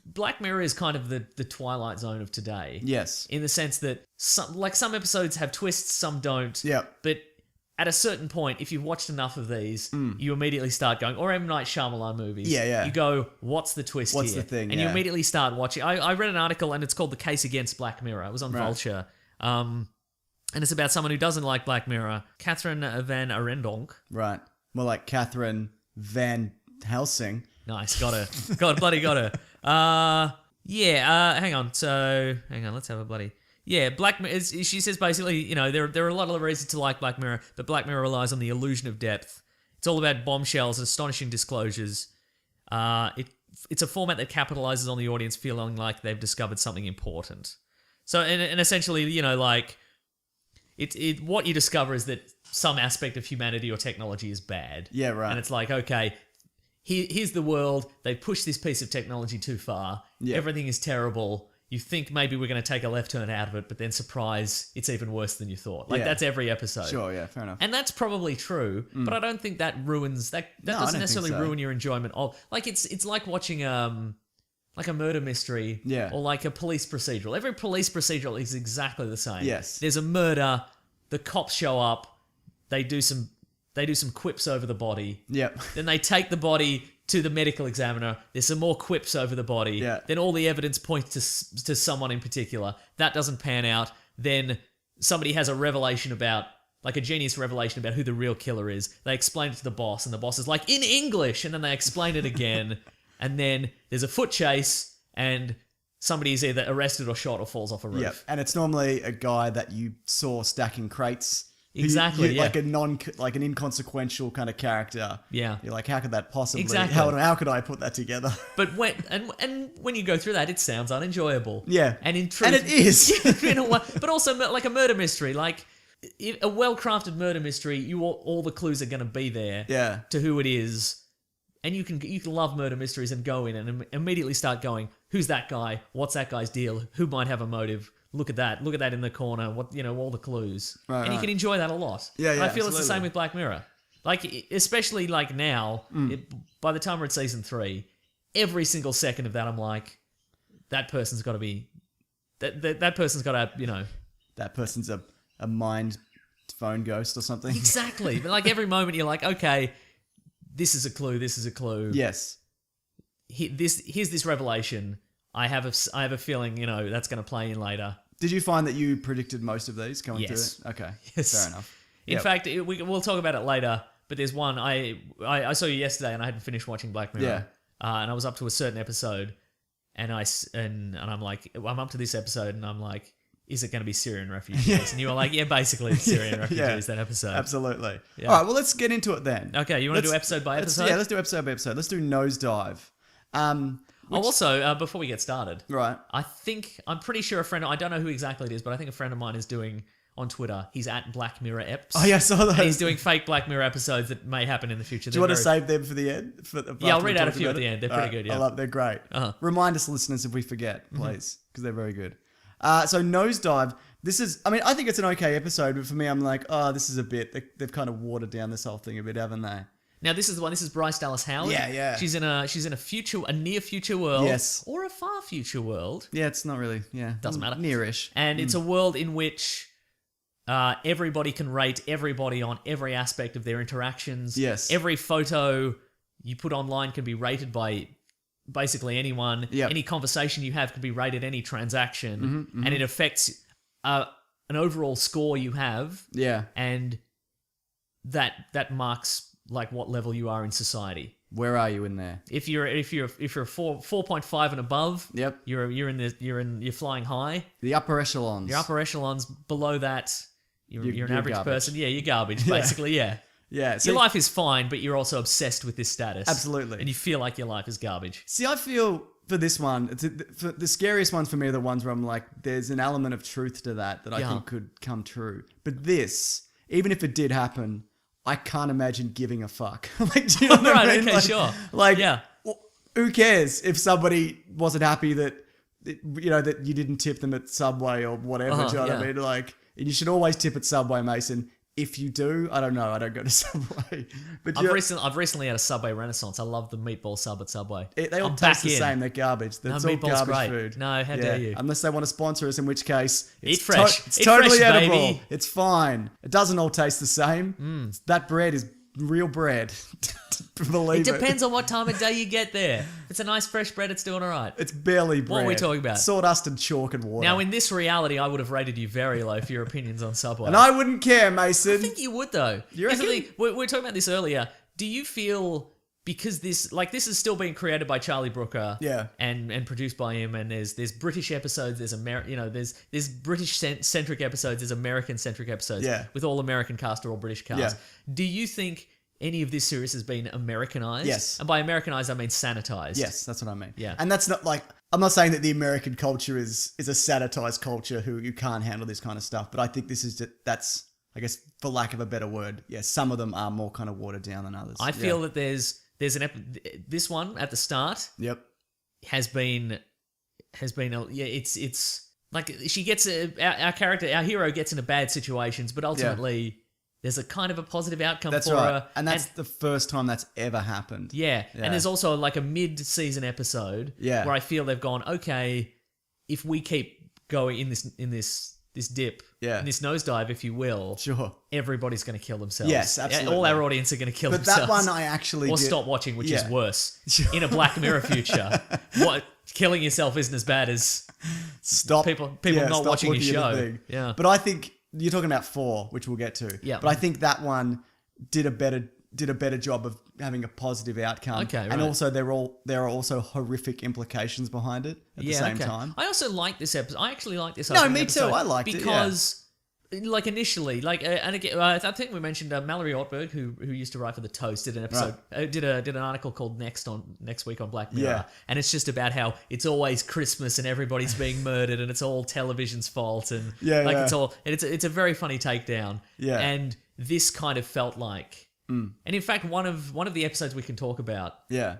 Black Mirror is kind of the Twilight Zone of today. Yes. In the sense that some episodes have twists, some don't. Yep. But at a certain point, if you've watched enough of these, you immediately start going, or M. Night Shyamalan movies. Yeah. You go, what's the twist What's here? the thing, And you yeah. immediately start watching. I read an article, and it's called The Case Against Black Mirror. It was on Right. Vulture. And it's about someone who doesn't like Black Mirror. Catherine Van Arendonk. Right. More like Catherine Van Helsing. Nice, got her. Bloody got her. Hang on. Let's have a bloody... Yeah, Black Mirror, she says basically, you know, there are a lot of reasons to like Black Mirror, but Black Mirror relies on the illusion of depth. It's all about bombshells and astonishing disclosures. It's a format that capitalizes on the audience feeling like they've discovered something important. So, and essentially, you know, like, what you discover is that some aspect of humanity or technology is bad. Yeah, right. And it's like, okay, here's the world. They pushed this piece of technology too far. Yeah. Everything is terrible. You think maybe we're going to take a left turn out of it, but then surprise, it's even worse than you thought. Like, Yeah. that's every episode. Sure, yeah, fair enough. And that's probably true, but I don't think that ruins... That No, I don't doesn't think necessarily so. ruin your enjoyment of... Like, it's like watching... like a murder mystery, Yeah. or like a police procedural. Every police procedural is exactly the same. Yes. There's a murder, the cops show up, they do some quips over the body. Yep. Then they take the body to the medical examiner. There's some more quips over the body. Yeah. Then all the evidence points to someone in particular. That doesn't pan out. Then somebody has a revelation about, like a genius revelation about who the real killer is. They explain it to the boss, and the boss is like, in English, and then they explain it again, and then there's a foot chase, and somebody is either arrested or shot or falls off a roof. Yep. And it's normally a guy that you saw stacking crates. Exactly, yeah. Like an inconsequential kind of character. Yeah. You're like, how could that possibly... Exactly. How could I put that together? But when you go through that, it sounds unenjoyable. Yeah. And in truth... And it is. In a way, but also like a murder mystery. Like, a well-crafted murder mystery, all the clues are going to be there. Yeah. To who it is. And you can love murder mysteries and go in and immediately start going, who's that guy? What's that guy's deal? Who might have a motive? Look at that in the corner. All the clues. Right, and you right. can enjoy that a lot. Yeah, And I feel absolutely. it's the same with Black Mirror. Like, especially like now, by the time we're at season 3, every single second of that, I'm like, that person's got to be, that person's got to, That person's a mind phone ghost or something. Exactly. But like every moment you're like, okay, this is a clue. Yes. Here's this revelation. I have a feeling, that's going to play in later. Did you find that you predicted most of these going Yes. through it? Okay. Yes. Fair enough. In Yep. fact, we'll talk about it later, but there's one, I saw you yesterday and I hadn't finished watching Black Mirror. Yeah. And I was up to a certain episode and I'm like, I'm up to this episode and I'm like, is it going to be Syrian refugees? Yeah. And you were like, yeah, basically it's Syrian refugees, that episode. Absolutely. Yeah. All right, well, let's get into it then. Okay, you want to do episode by episode? Yeah, let's do episode by episode. Let's do Nosedive. Also, before we get started, Right. I'm pretty sure I don't know who exactly it is, but I think a friend of mine is doing on Twitter. He's at Black Mirror Eps. Oh, yeah, I saw those. And he's doing fake Black Mirror episodes that may happen in the future. Do you want to save them for the end? Yeah, I'll read out a few at the end. They're pretty good, yeah. They're great. Uh-huh. Remind us, listeners, if we forget, please, because they're very good. So Nosedive, I think it's an okay episode, but for me, I'm like, oh, this is a bit, they've kind of watered down this whole thing a bit, haven't they? Now this is the one. This is Bryce Dallas Howard. Yeah. She's in a near future world, Yes. or a far future world. Yeah, it's not really, Doesn't matter. Nearish. And it's a world in which everybody can rate everybody on every aspect of their interactions. Yes. Every photo you put online can be rated by basically anyone. Yep. Any conversation you have can be rated any transaction, Mm-hmm, and it affects an overall score you have. Yeah. And that marks like what level you are in society. Where are you in there? If you're 4.5 and above, Yep. you're flying high. The upper echelons. Your upper echelons below that, you're an you're average garbage. person. Yeah, you're garbage, basically. Yeah. Yeah. Your life is fine, but you're also obsessed with this status. Absolutely. And you feel like your life is garbage. See, I feel for this one, for the scariest ones for me are the ones where I'm like, there's an element of truth to that I think could come true. But this, even if it did happen, I can't imagine giving a fuck. Like, do you know what I Right, mean? okay, Like, sure. Like, Yeah. who cares if somebody wasn't happy that you didn't tip them at Subway or whatever? Do you know what I yeah. mean? Like, and you should always tip at Subway, Mason. If you do, I don't know. I don't go to Subway. But I've recently had a Subway renaissance. I love the meatball sub at Subway. they all I'm taste back the in. same. They're garbage. It's all meatball's garbage great. food. No, how dare you. Unless they want to sponsor us, in which case Eat fresh. It's Eat totally fresh, edible. baby. It's fine. It doesn't all taste the same. That bread is real bread. Believe It depends on what time of day you get there. If it's a nice fresh bread, it's doing all right. It's barely bread. What are we talking about? Sawdust and chalk and water. Now, in this reality, I would have rated you very low for your opinions on Subway. and I wouldn't care, Mason. I think you would, though. You Here's the reckon? thing, we were talking about this earlier. Do you feel, because this is still being created by Charlie Brooker, Yeah. and produced by him, and there's British episodes, there's British centric episodes, there's American centric episodes, Yeah. with all American cast or all British cast. Yeah. Do you think any of this series has been Americanized? Yes. And by Americanized, I mean sanitized. Yes, that's what I mean. Yeah. And that's not like, I'm not saying that the American culture is a sanitized culture who you can't handle this kind of stuff, but I think that's, I guess, for lack of a better word, yeah, some of them are more kind of watered down than others. I feel that there's this one at the start Yep. has been it's like she gets our hero gets into bad situations, but ultimately there's a kind of a positive outcome That's for right. her. And that's the first time that's ever happened. Yeah. Yeah. And there's also like a mid-season episode Yeah. where I feel they've gone, okay, if we keep going in this dip, Yeah. in this nosedive, if you will, Sure. everybody's going to kill themselves. Yes, absolutely. All our audience are going to kill But themselves. that one I actually or did. stop watching, which is Yeah. worse. In a Black Mirror future, what killing yourself isn't as bad as Stop people yeah, not stop watching your looking at the show. thing. Yeah. But I think you're talking about 4, which we'll get to. Yeah. But I think that one did a better job of having a positive outcome. Okay, right. And also there are also horrific implications behind it at the same time. I also like this episode. I actually like this. No, opening me too. episode I liked it, because, like initially, like, and again, I think we mentioned Mallory Ortberg, who used to write for the Toast, did an episode, did an article called Next Week on Black Mirror, Yeah. and it's just about how it's always Christmas and everybody's being murdered and it's all television's fault and it's a very funny takedown. Yeah. And this kind of felt like. And in fact, one of the episodes we can talk about, Yeah.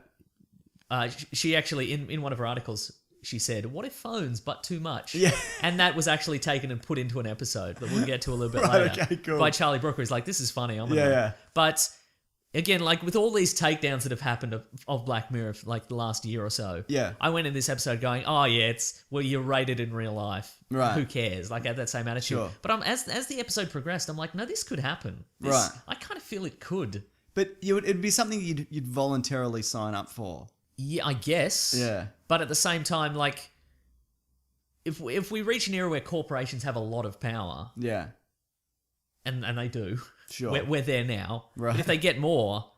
she actually in one of her articles she said, "What if phones but too much?" Yeah. And that was actually taken and put into an episode that we'll get to a little bit Right, later. okay, cool. By Charlie Brooker. He's like, "This is funny." Yeah. But again, like with all these takedowns that have happened of Black Mirror for like the last year or so, Yeah. I went in this episode going, "Oh yeah, you're rated in real life. Right. Who cares?" Like I had that same attitude. Sure. But as the episode progressed, I'm like, "No, this could happen. Right. I kind of feel it could." But it'd be something you'd voluntarily sign up for. Yeah, I guess. Yeah. But at the same time, like, if we reach an era where corporations have a lot of power, Yeah. and they do, Sure. we're there now. Right. But if they get more,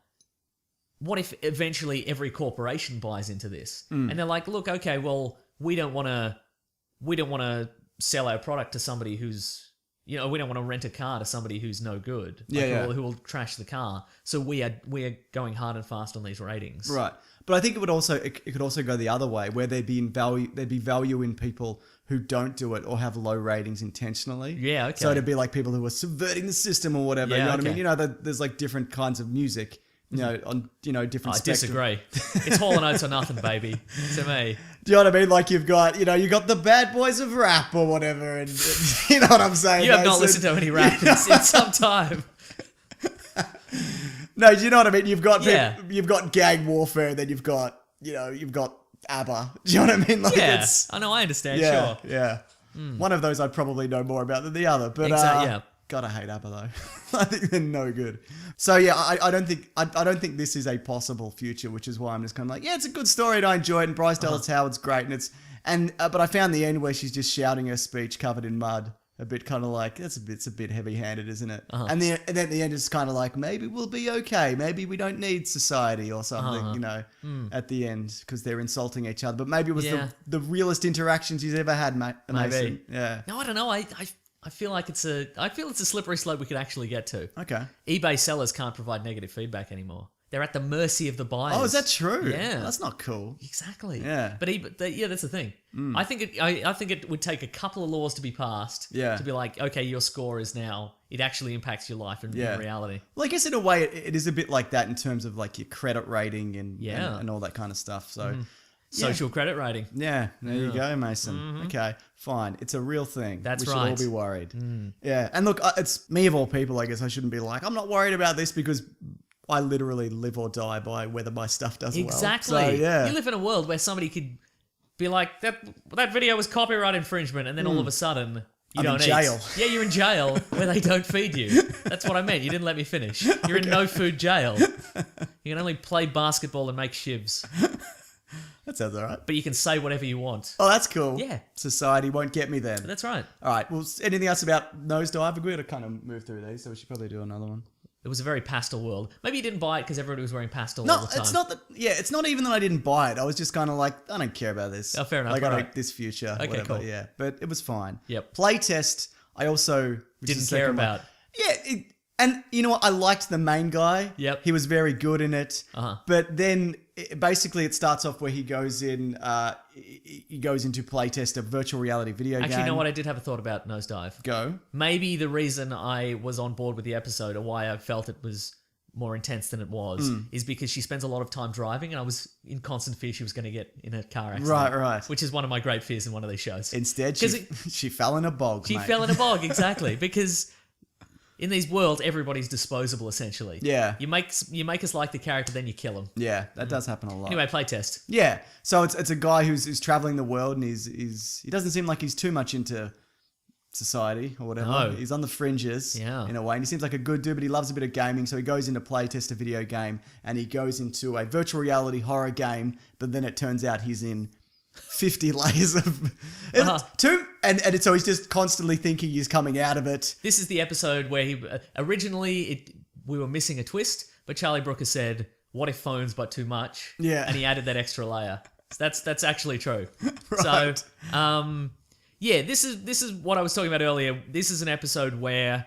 what if eventually every corporation buys into this, and they're like, look, okay, well, we don't want to sell our product to somebody who's, we don't want to rent a car to somebody who's no good, who will trash the car. So we are going hard and fast on these ratings, Right. But I think it could also go the other way, where there'd be value in people who don't do it or have low ratings intentionally. Yeah, okay. So it'd be like people who are subverting the system or whatever. Yeah, you know what I okay. mean? You know, there's like different kinds of music, on different I spectrum. disagree. It's Hall and Oates or nothing, baby. To me. Do you know what I mean? Like you got the bad boys of rap or whatever, and you know what I'm saying? You have not Mason? listened to any rap in some time. No, do you know what I mean? You've got Yeah. you've got gang warfare, and then you've got ABBA. Do you know what I mean? Like Yeah, it's I know, I understand, yeah, sure. yeah. One of those I probably know more about than the other, but Yeah. God, I hate ABBA though. I think they're no good. So yeah, I don't think this is a possible future, which is why I'm just kind of like, yeah, it's a good story and I enjoy it, and Bryce Dallas Howard's great, and but I found the end where she's just shouting her speech covered in mud. A bit kind of like, it's a bit heavy-handed, isn't it? And then at the end, it's kind of like, maybe we'll be okay. Maybe we don't need society or something, at the end, because they're insulting each other. But maybe it was the realest interactions he's ever had, Mason. Maybe. Yeah. No, I don't know. I feel like it's a slippery slope we could actually get to. Okay. eBay sellers can't provide negative feedback anymore. They're at the mercy of the buyers. Oh, is that true? Yeah. That's not cool. Exactly. Yeah. But that's the thing. I think it would take a couple of laws to be passed. Yeah. To be like, okay, your score is now, it actually impacts your life in reality. Well, I guess in a way it is a bit like that in terms of like your credit rating and all that kind of stuff. So Social credit rating. yeah, there you go, Mason. Okay, fine. It's a real thing. That's we should all right. be worried. Yeah, and look, it's me of all people. I guess I shouldn't be like, I'm not worried about this because I literally live or die by whether my stuff does Exactly. well. So, yeah. You live in a world where somebody could be like, that video was copyright infringement, and then all of a sudden you don't in eat. jail. Yeah, you're in jail where they don't feed you. That's what I meant. You didn't let me finish. You're in no food jail. You can only play basketball and make shivs, That sounds all right. but you can say whatever you want. Oh, that's cool. Yeah. Society won't get me then. That's right. All right. Well, anything else about Nosedive? We're going to kind of move through these, so we should probably do another one. It was a very pastel world. Maybe you didn't buy it because everybody was wearing pastel No, all the time. it's not that. Yeah, it's not even that I didn't buy it. I was just kind of like, I don't care about this. Oh, fair enough, Like, I alright. don't this future. Okay, whatever. cool. Yeah, but it was fine. Yep. Playtest. I also which is Didn't the care second one. about. Yeah, and you know what? I liked the main guy. Yep. He was very good in it. Uh-huh. But then basically it starts off where he goes into playtest a virtual reality video game. Actually, you know what? I did have a thought about Nosedive. Go. Maybe the reason I was on board with the episode, or why I felt it was more intense than it was, is because she spends a lot of time driving, and I was in constant fear she was going to get in a car accident. Right. Which is one of my great fears in one of these shows. Instead, 'Cause she fell in a bog. She mate. fell in a bog, exactly, because in these worlds, everybody's disposable, essentially. Yeah. You make us like the character, then you kill them. Yeah, that does happen a lot. Anyway, playtest. Yeah, so it's a guy who's traveling the world, and he doesn't seem like he's too much into society or whatever. No. He's on the fringes in a way, and he seems like a good dude, but he loves a bit of gaming, so he goes into playtest a video game, and he goes into a virtual reality horror game, but then it turns out he's in 50 layers of so he's just constantly thinking he's coming out of it. This is the episode where he originally we were missing a twist, but Charlie Brooker said, "What if phones but too much?" Yeah. And he added that extra layer. So that's actually true. Right. So, this is what I was talking about earlier. This is an episode where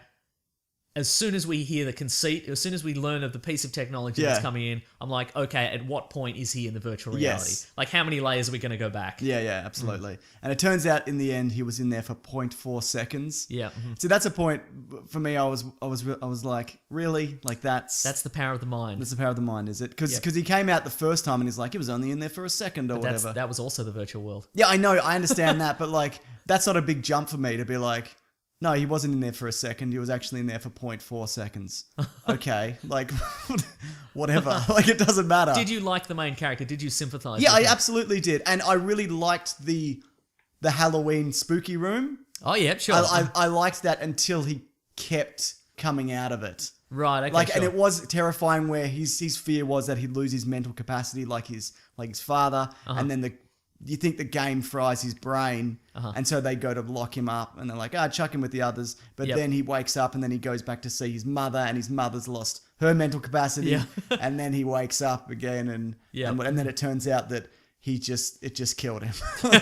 as soon as we hear the conceit, as soon as we learn of the piece of technology that's coming in, I'm like, okay, at what point is he in the virtual reality? Yes. Like, how many layers are we going to go back? Yeah, absolutely. And it turns out in the end he was in there for 0.4 seconds. Yeah. So that's a point for me. I was like, really? Like That's the power of the mind. that's the power of the mind, is it? Because he came out the first time and he's like, he was only in there for a second or whatever. That was also the virtual world. Yeah, I know. I understand that. But like, that's not a big jump for me to be like, no, he wasn't in there for a second. He was actually in there for 0.4 seconds. Okay. Like, whatever. Like, it doesn't matter. Did you like the main character? Did you sympathize Yeah, with I him? absolutely did. And I really liked the Halloween spooky room. Oh, yeah, sure. I liked that until he kept coming out of it. Right, okay, Like, sure. and it was terrifying where his fear was that he'd lose his mental capacity like his father. And then you think the game fries his brain. And so they go to lock him up and they're like, chuck him with the others. But then he wakes up and then he goes back to see his mother and his mother's lost her mental capacity. Yeah. And then he wakes up again and then it turns out that it just killed him.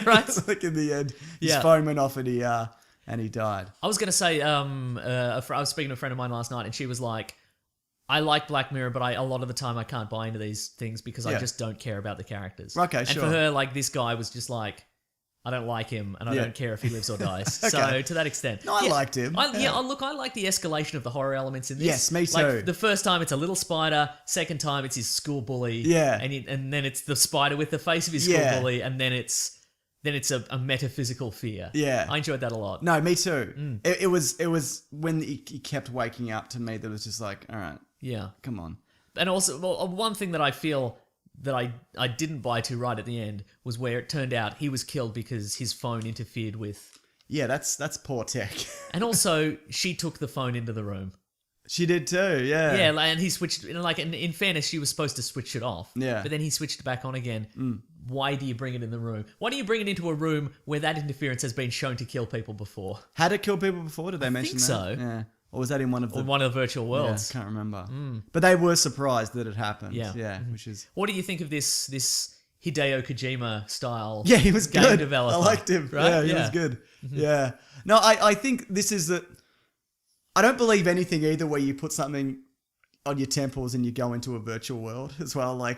Right. It's like in the end, his phone went off and he died. I was going to say, I was speaking to a friend of mine last night and she was like, I like Black Mirror, but a lot of the time I can't buy into these things because I just don't care about the characters. Okay, sure. And for her, like, this guy was just like, I don't like him and I don't care if he lives or dies. Okay. So to that extent. No, I liked him. I like the escalation of the horror elements in this. Yes, me too. Like, the first time it's a little spider, second time it's his school bully. Yeah. And then it's the spider with the face of his school bully, and then it's a metaphysical fear. Yeah. I enjoyed that a lot. No, me too. It was when he kept waking up to me that was just like, all right, Yeah. come on. And also, one thing that I feel that I didn't buy too right at the end was where it turned out he was killed because his phone interfered with. Yeah, that's poor tech. And also, she took the phone into the room. She did too, yeah. Yeah, and he switched. Like, in fairness, she was supposed to switch it off. Yeah. But then he switched it back on again. Why do you bring it in the room? Why do you bring it into a room where that interference has been shown to kill people before? Had it killed people before? Did they mention think that? so. Yeah. Or was that in one of the... Or one of the virtual Yeah, worlds. I can't remember. But they were surprised that it happened. Yeah. Yeah, which is... What do you think of this Hideo Kojima style Yeah, he was game good. developer? I liked him. Right? Yeah, he was good. Yeah. No, I think this is the... I don't believe anything either where you put something on your temples and you go into a virtual world as well. Like,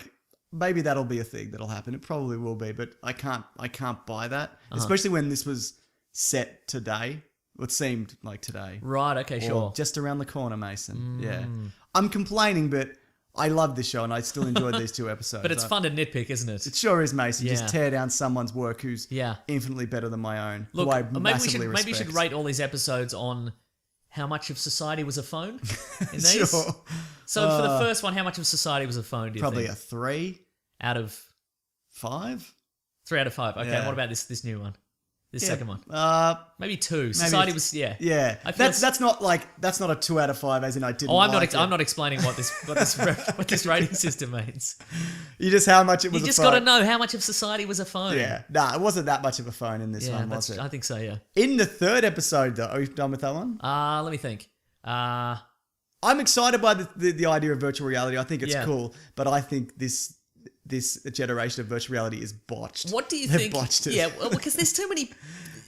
maybe that'll be a thing that'll happen. It probably will be, but I can't buy that. Especially when this was set today. It seemed like today. Right, okay, Or sure. just around the corner, Mason. Yeah. I'm complaining, but I love this show and I still enjoyed these 2 episodes. But it's fun to nitpick, isn't it? It sure is, Mason. Yeah. Just tear down someone's work who's infinitely better than my own. Look, who I maybe massively we should respect. rate all these episodes on how much of society was a phone in these. Sure. So for the first one, how much of society was a phone, do you Probably think? a 3, Out of 5. 3 out of 5. Okay, Yeah. what about this new one? This Yeah. second one? Maybe Maybe 2. Society it's- was, yeah. Yeah. I feel That's not a 2 out of 5 as in I didn't Oh, I'm like not it. explaining what this rating system means. You just how much it was You just a got phone. to know how much of society was a phone. Yeah. Nah, it wasn't that much of a phone in this Yeah, one, was it? I think so, yeah. In the 3rd episode, though, are you done with that one? Let me think. I'm excited by the idea of virtual reality. I think it's Yeah. cool, but I think this generation of virtual reality is botched. What do you They've think? botched it. Yeah, well, because there's too many.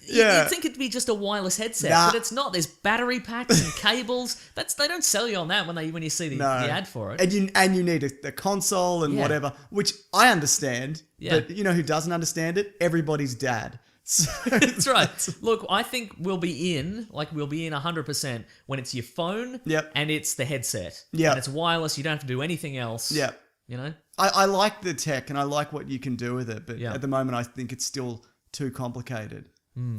Yeah. You'd think it'd be just a wireless headset, Nah. but it's not. There's battery packs and cables. They don't sell you on that when you see the ad for it. And you need a console and Yeah. whatever, which I understand. Yeah. But you know who doesn't understand it? Everybody's dad. So, That's right. Look, I think we'll be in 100% when it's your phone Yep. and it's the headset. Yep. And it's wireless. You don't have to do anything else. yeah. You know? I like the tech and I like what you can do with it, but Yeah. at the moment I think it's still too complicated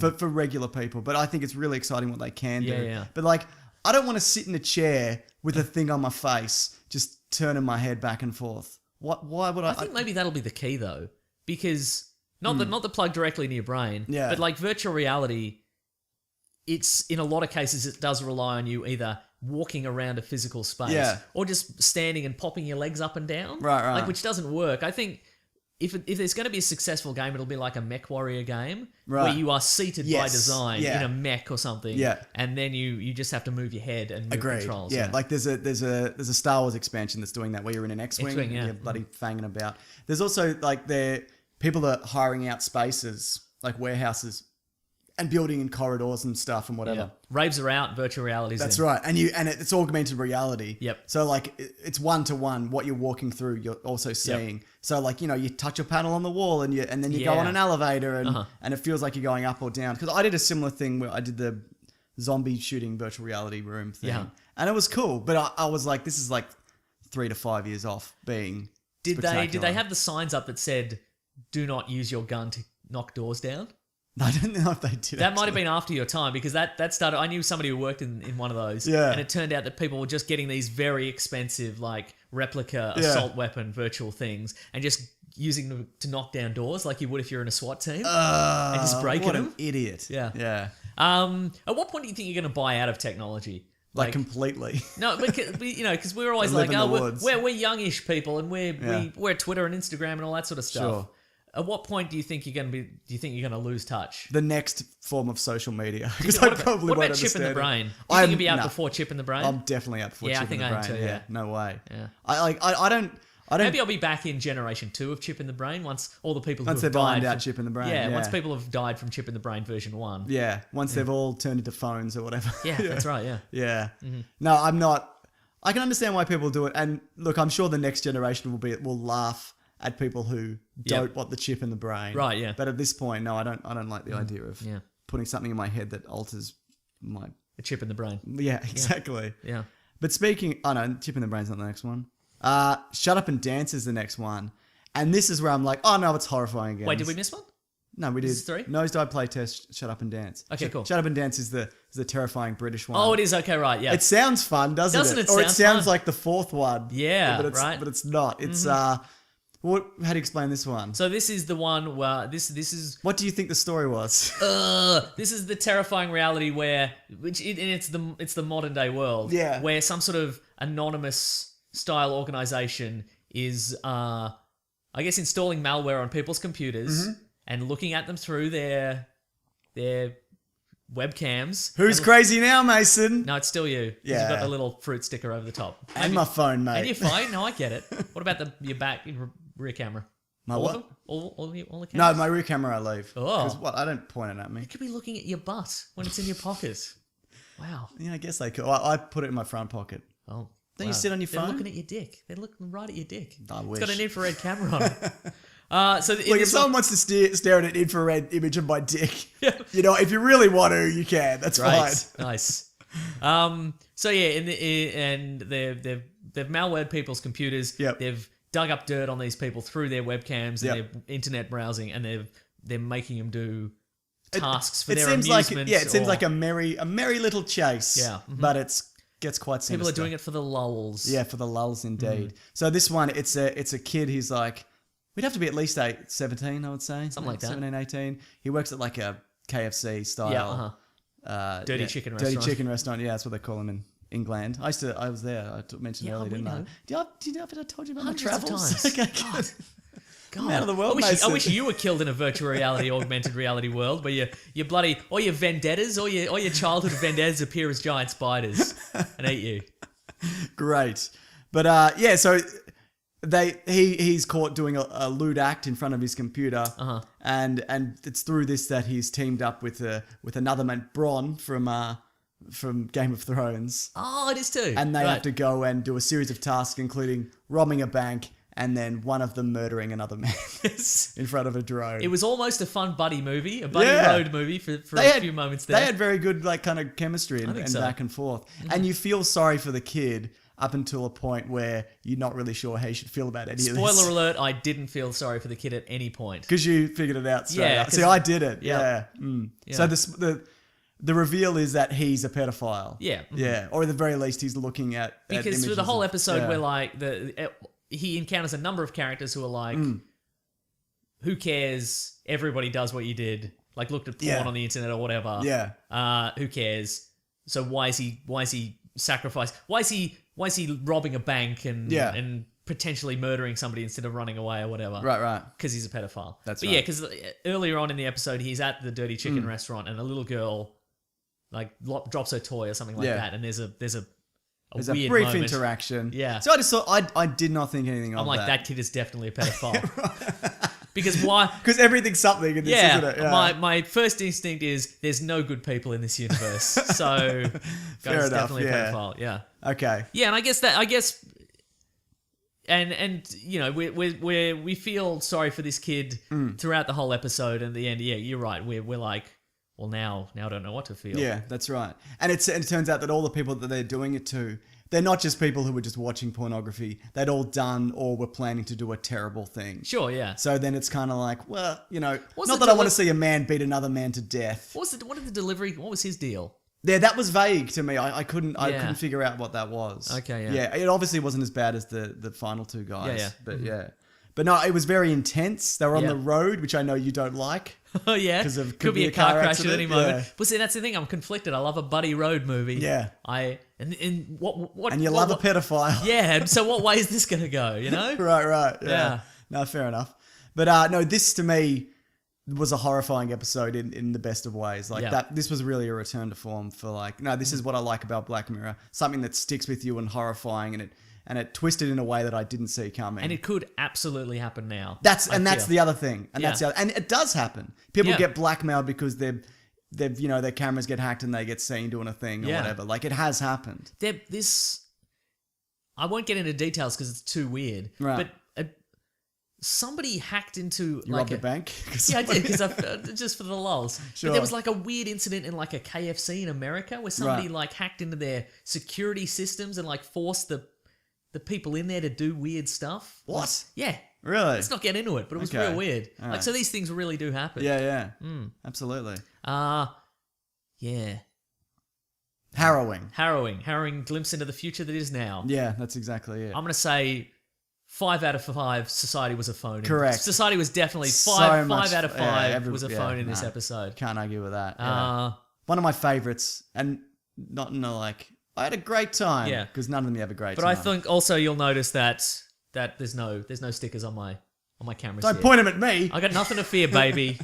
for regular people. But I think it's really exciting what they can do. Yeah. But like, I don't want to sit in a chair with a thing on my face, just turning my head back and forth. Why would I? I think maybe that'll be the key though, because not the plug directly into your brain, Yeah. but like virtual reality, it's in a lot of cases it does rely on you either walking around a physical space Yeah. or just standing and popping your legs up and down, Right. like which doesn't work. I think if there's going to be a successful game, it'll be like a Mech Warrior game where Right. you are seated by Yes. design Yeah. in a mech or something. Yeah. And then you just have to move your head and move Agreed. controls. Yeah, like there's a Star Wars expansion that's doing that where you're in an X-wing, X-wing, and yeah. you're bloody fanging about. There's also like people are hiring out spaces like warehouses and building in corridors and stuff and whatever. Yeah. Raves are out, virtual reality's That's in. right, and it's augmented reality. Yep. So like it's 1-to-1. What you're walking through, you're also seeing. So like you touch a panel on the wall and then you go on Yeah. an elevator and Uh-huh. and it feels like you're going up or down. Because I did a similar thing where I did the zombie shooting virtual reality room thing, Yeah. and it was cool. But I was like, this is like 3 to 5 years off being. Did they spectacular. have the signs up that said, "Do not use your gun to knock doors down"? I don't know if they did. That might have been after your time because that started. I knew somebody who worked in one of those, Yeah. and it turned out that people were just getting these very expensive like replica Yeah. assault weapon virtual things and just using them to knock down doors like you would if you're in a SWAT team. and just breaking what them? an idiot. Yeah. Yeah. At what point do you think you're going to buy out of technology? Like completely. No, because we're always Live like, in the oh, woods. we're youngish people, and Yeah. we're Twitter and Instagram and all that sort of stuff. Sure. At what point do you think you're going to be? Do you think you're going to lose touch? The next form of social media. Because I probably what won't about chip in the understand it. brain? Do you think you'll be out nah. before chip in the brain? I'm definitely up for Yeah, I chip think in the I am brain. too, yeah. No way. Yeah. I don't. Maybe I'll be back in generation 2 of chip in the brain once all the people Once who have they've ironed died out from, chip in the brain, Yeah, yeah. once people have died from chip in the brain version 1. Yeah. Once they've all turned into phones or whatever. Yeah, that's right. Yeah. Yeah. No, I'm not. I can understand why people do it, and look, I'm sure the next generation will laugh at people who don't want the chip in the brain. Right, yeah. But at this point, no, I don't like the idea of Yeah. putting something in my head that alters my. A chip in the brain. Yeah, exactly. Yeah. But speaking, oh no, chip in the brain's not the next one. Shut Up and Dance is the next one, and this is where I'm like, oh no, it's horrifying again. Wait, did we miss one? No, we did. This is 3? Nosedive Playtest, Shut Up and Dance. Okay, cool. Shut Up and Dance is the terrifying British one. Oh, it is. Okay, right. Yeah. It sounds fun, doesn't it? Or it sound sounds fun? like the 4th one. Yeah, but it's, right. But it's not. It's what? How do you explain this one? So this is the one where this is What do you think the story was? this is the terrifying reality where it's the modern day world. Yeah. Where some sort of anonymous style organization is I guess installing malware on people's computers and looking at them through their webcams. Who's crazy now, Mason? No, it's still you. 'Cause Yeah. You've got the little fruit sticker over the top. And my phone, mate. And your phone? No, I get it. What about your rear camera? My all what? Of them? All the No, cameras? my rear camera I leave. Oh. Because what? I don't point it at me. You could be looking at your butt when it's in your pocket. Wow. Yeah, I guess I could. I put it in my front pocket. Oh. Don't you sit on your They're phone? looking at your dick. They're looking right at your dick. I It's wish. got an infrared camera on it. So in Look, if this someone one, wants to stare at an infrared image of my dick, Yeah. if you really want to, you can. That's right, fine. nice. So yeah, and they've malwared people's computers. Yep. They've dug up dirt on these people through their webcams and Yep. their internet browsing, and they're making them do tasks for It their seems amusement. like it seems or like a merry little chase. Yeah. But gets quite sinister. people are doing it for the lulls. Yeah, for the lulls indeed. So this one, it's a kid. He's like, we'd have to be at least 17, I would say. Something like that. 17, 18. He works at like a KFC style. Yeah. Dirty chicken Dirty restaurant. chicken restaurant. Yeah, that's what they call them in England. I was there. I mentioned Yeah, earlier, we didn't I? know. Do you know if I told you about my Hundreds of travels? times. Okay, God. good. God, I'm out of the world, I Mason. wish you were killed in a virtual reality, augmented reality world where your bloody all your vendettas, all your childhood vendettas appear as giant spiders and eat you. Great. But yeah, so he's caught doing a lewd act in front of his computer, and it's through this that he's teamed up with another man, Bronn from Game of Thrones, Oh, it is too. and they Right. have to go and do a series of tasks, including robbing a bank and then one of them murdering another man in front of a drone. It was almost a fun buddy movie, a buddy Yeah. road movie for a few moments there. They had very good kind of chemistry and think so. back and forth, and you feel sorry for the kid up until a point where you're not really sure how you should feel about any of this. Spoiler alert, I didn't feel sorry for the kid at any point. Because you figured it out straight Yeah, up. See, 'cause- I did it. Yeah. Yeah. Yeah. So the reveal is that he's a pedophile. Yeah. Yeah. Or at the very least, he's looking at Because for images the whole of- episode, yeah. we're like he encounters a number of characters who are like, "Who cares? Everybody does what you did. Like looked at porn Yeah. on the internet or whatever. Yeah. Who cares? So why is he sacrificed? Why is he robbing a bank and Yeah. and potentially murdering somebody instead of running away or whatever. Right. Because he's a pedophile. That's but right. yeah, because earlier on in the episode, he's at the Dirty Chicken restaurant, and a little girl like drops her toy or something like that, and there's a There's weird a brief moment. interaction. Yeah. So I just thought, I did not think anything of I'm like, that kid is definitely a pedophile. Because why? Because everything's something in this, isn't it? Yeah. My first instinct is there's no good people in this universe. So Fair guy's enough, definitely a yeah. pedophile. Yeah. Okay. Yeah, and I guess and you know, we feel sorry for this kid throughout the whole episode, and at the end, yeah, you're right. We're like, well, now I don't know what to feel. Yeah, that's right. And it turns out that all the people that they're doing it to, they're not just people who were just watching pornography. They'd all done or were planning to do a terrible thing. Sure, yeah. So then it's kind of like, well, you know, What's not the that I want to see a man beat another man to death. What did the delivery? What was his deal? Yeah, that was vague to me. I couldn't Yeah. couldn't figure out what that was. Okay, yeah. Yeah, it obviously wasn't as bad as the final two guys. Yeah. But yeah. But no, it was very intense. They were on Yeah. the road, which I know you don't like. Oh yeah, 'Cause of- could be a car crash at accident, any moment. yeah. But see, that's the thing. I'm conflicted. I love a buddy road movie. Yeah. And what And you love a pedophile. Yeah. So what way is this gonna go? You know? Right. Yeah. Yeah. No, fair enough. But no, this to me was a horrifying episode in the best of ways. Like Yeah. that, this was really a return to form for like, no, this is what I like about Black Mirror. Something that sticks with you and horrifying, and it twisted in a way that I didn't see coming. And it could absolutely happen now. That's I feel. the other thing. And that's Yeah. the other, and it does happen. People Yeah. get blackmailed because they've you know, their cameras get hacked and they get seen doing a thing or Yeah. whatever. Like it has happened. I won't get into details because it's too weird. Right. But somebody hacked into You like robbed a bank? Yeah, I did, because just for the lulls. Sure. But there was like a weird incident in like a KFC in America where somebody Right. like hacked into their security systems and like forced the people in there to do weird stuff. What? Yeah. Really? Let's not get into it, but it was Okay. real weird. All Like, right. so these things really do happen. Yeah. Absolutely. Yeah. Harrowing. Harrowing glimpse into the future that is now. Yeah, that's exactly it. I'm going to say 5 out of 5, society was a phone. Correct. Society was definitely So 5 much- out of yeah, 5 was a phone in this nah. episode. Can't argue with that. Yeah. One of my favorites, and not in a like, I had a great time. Yeah. Because none of them have a great But time. I think also you'll notice that there's no stickers on my cameras. Don't here. point them at me. I got nothing to fear, baby.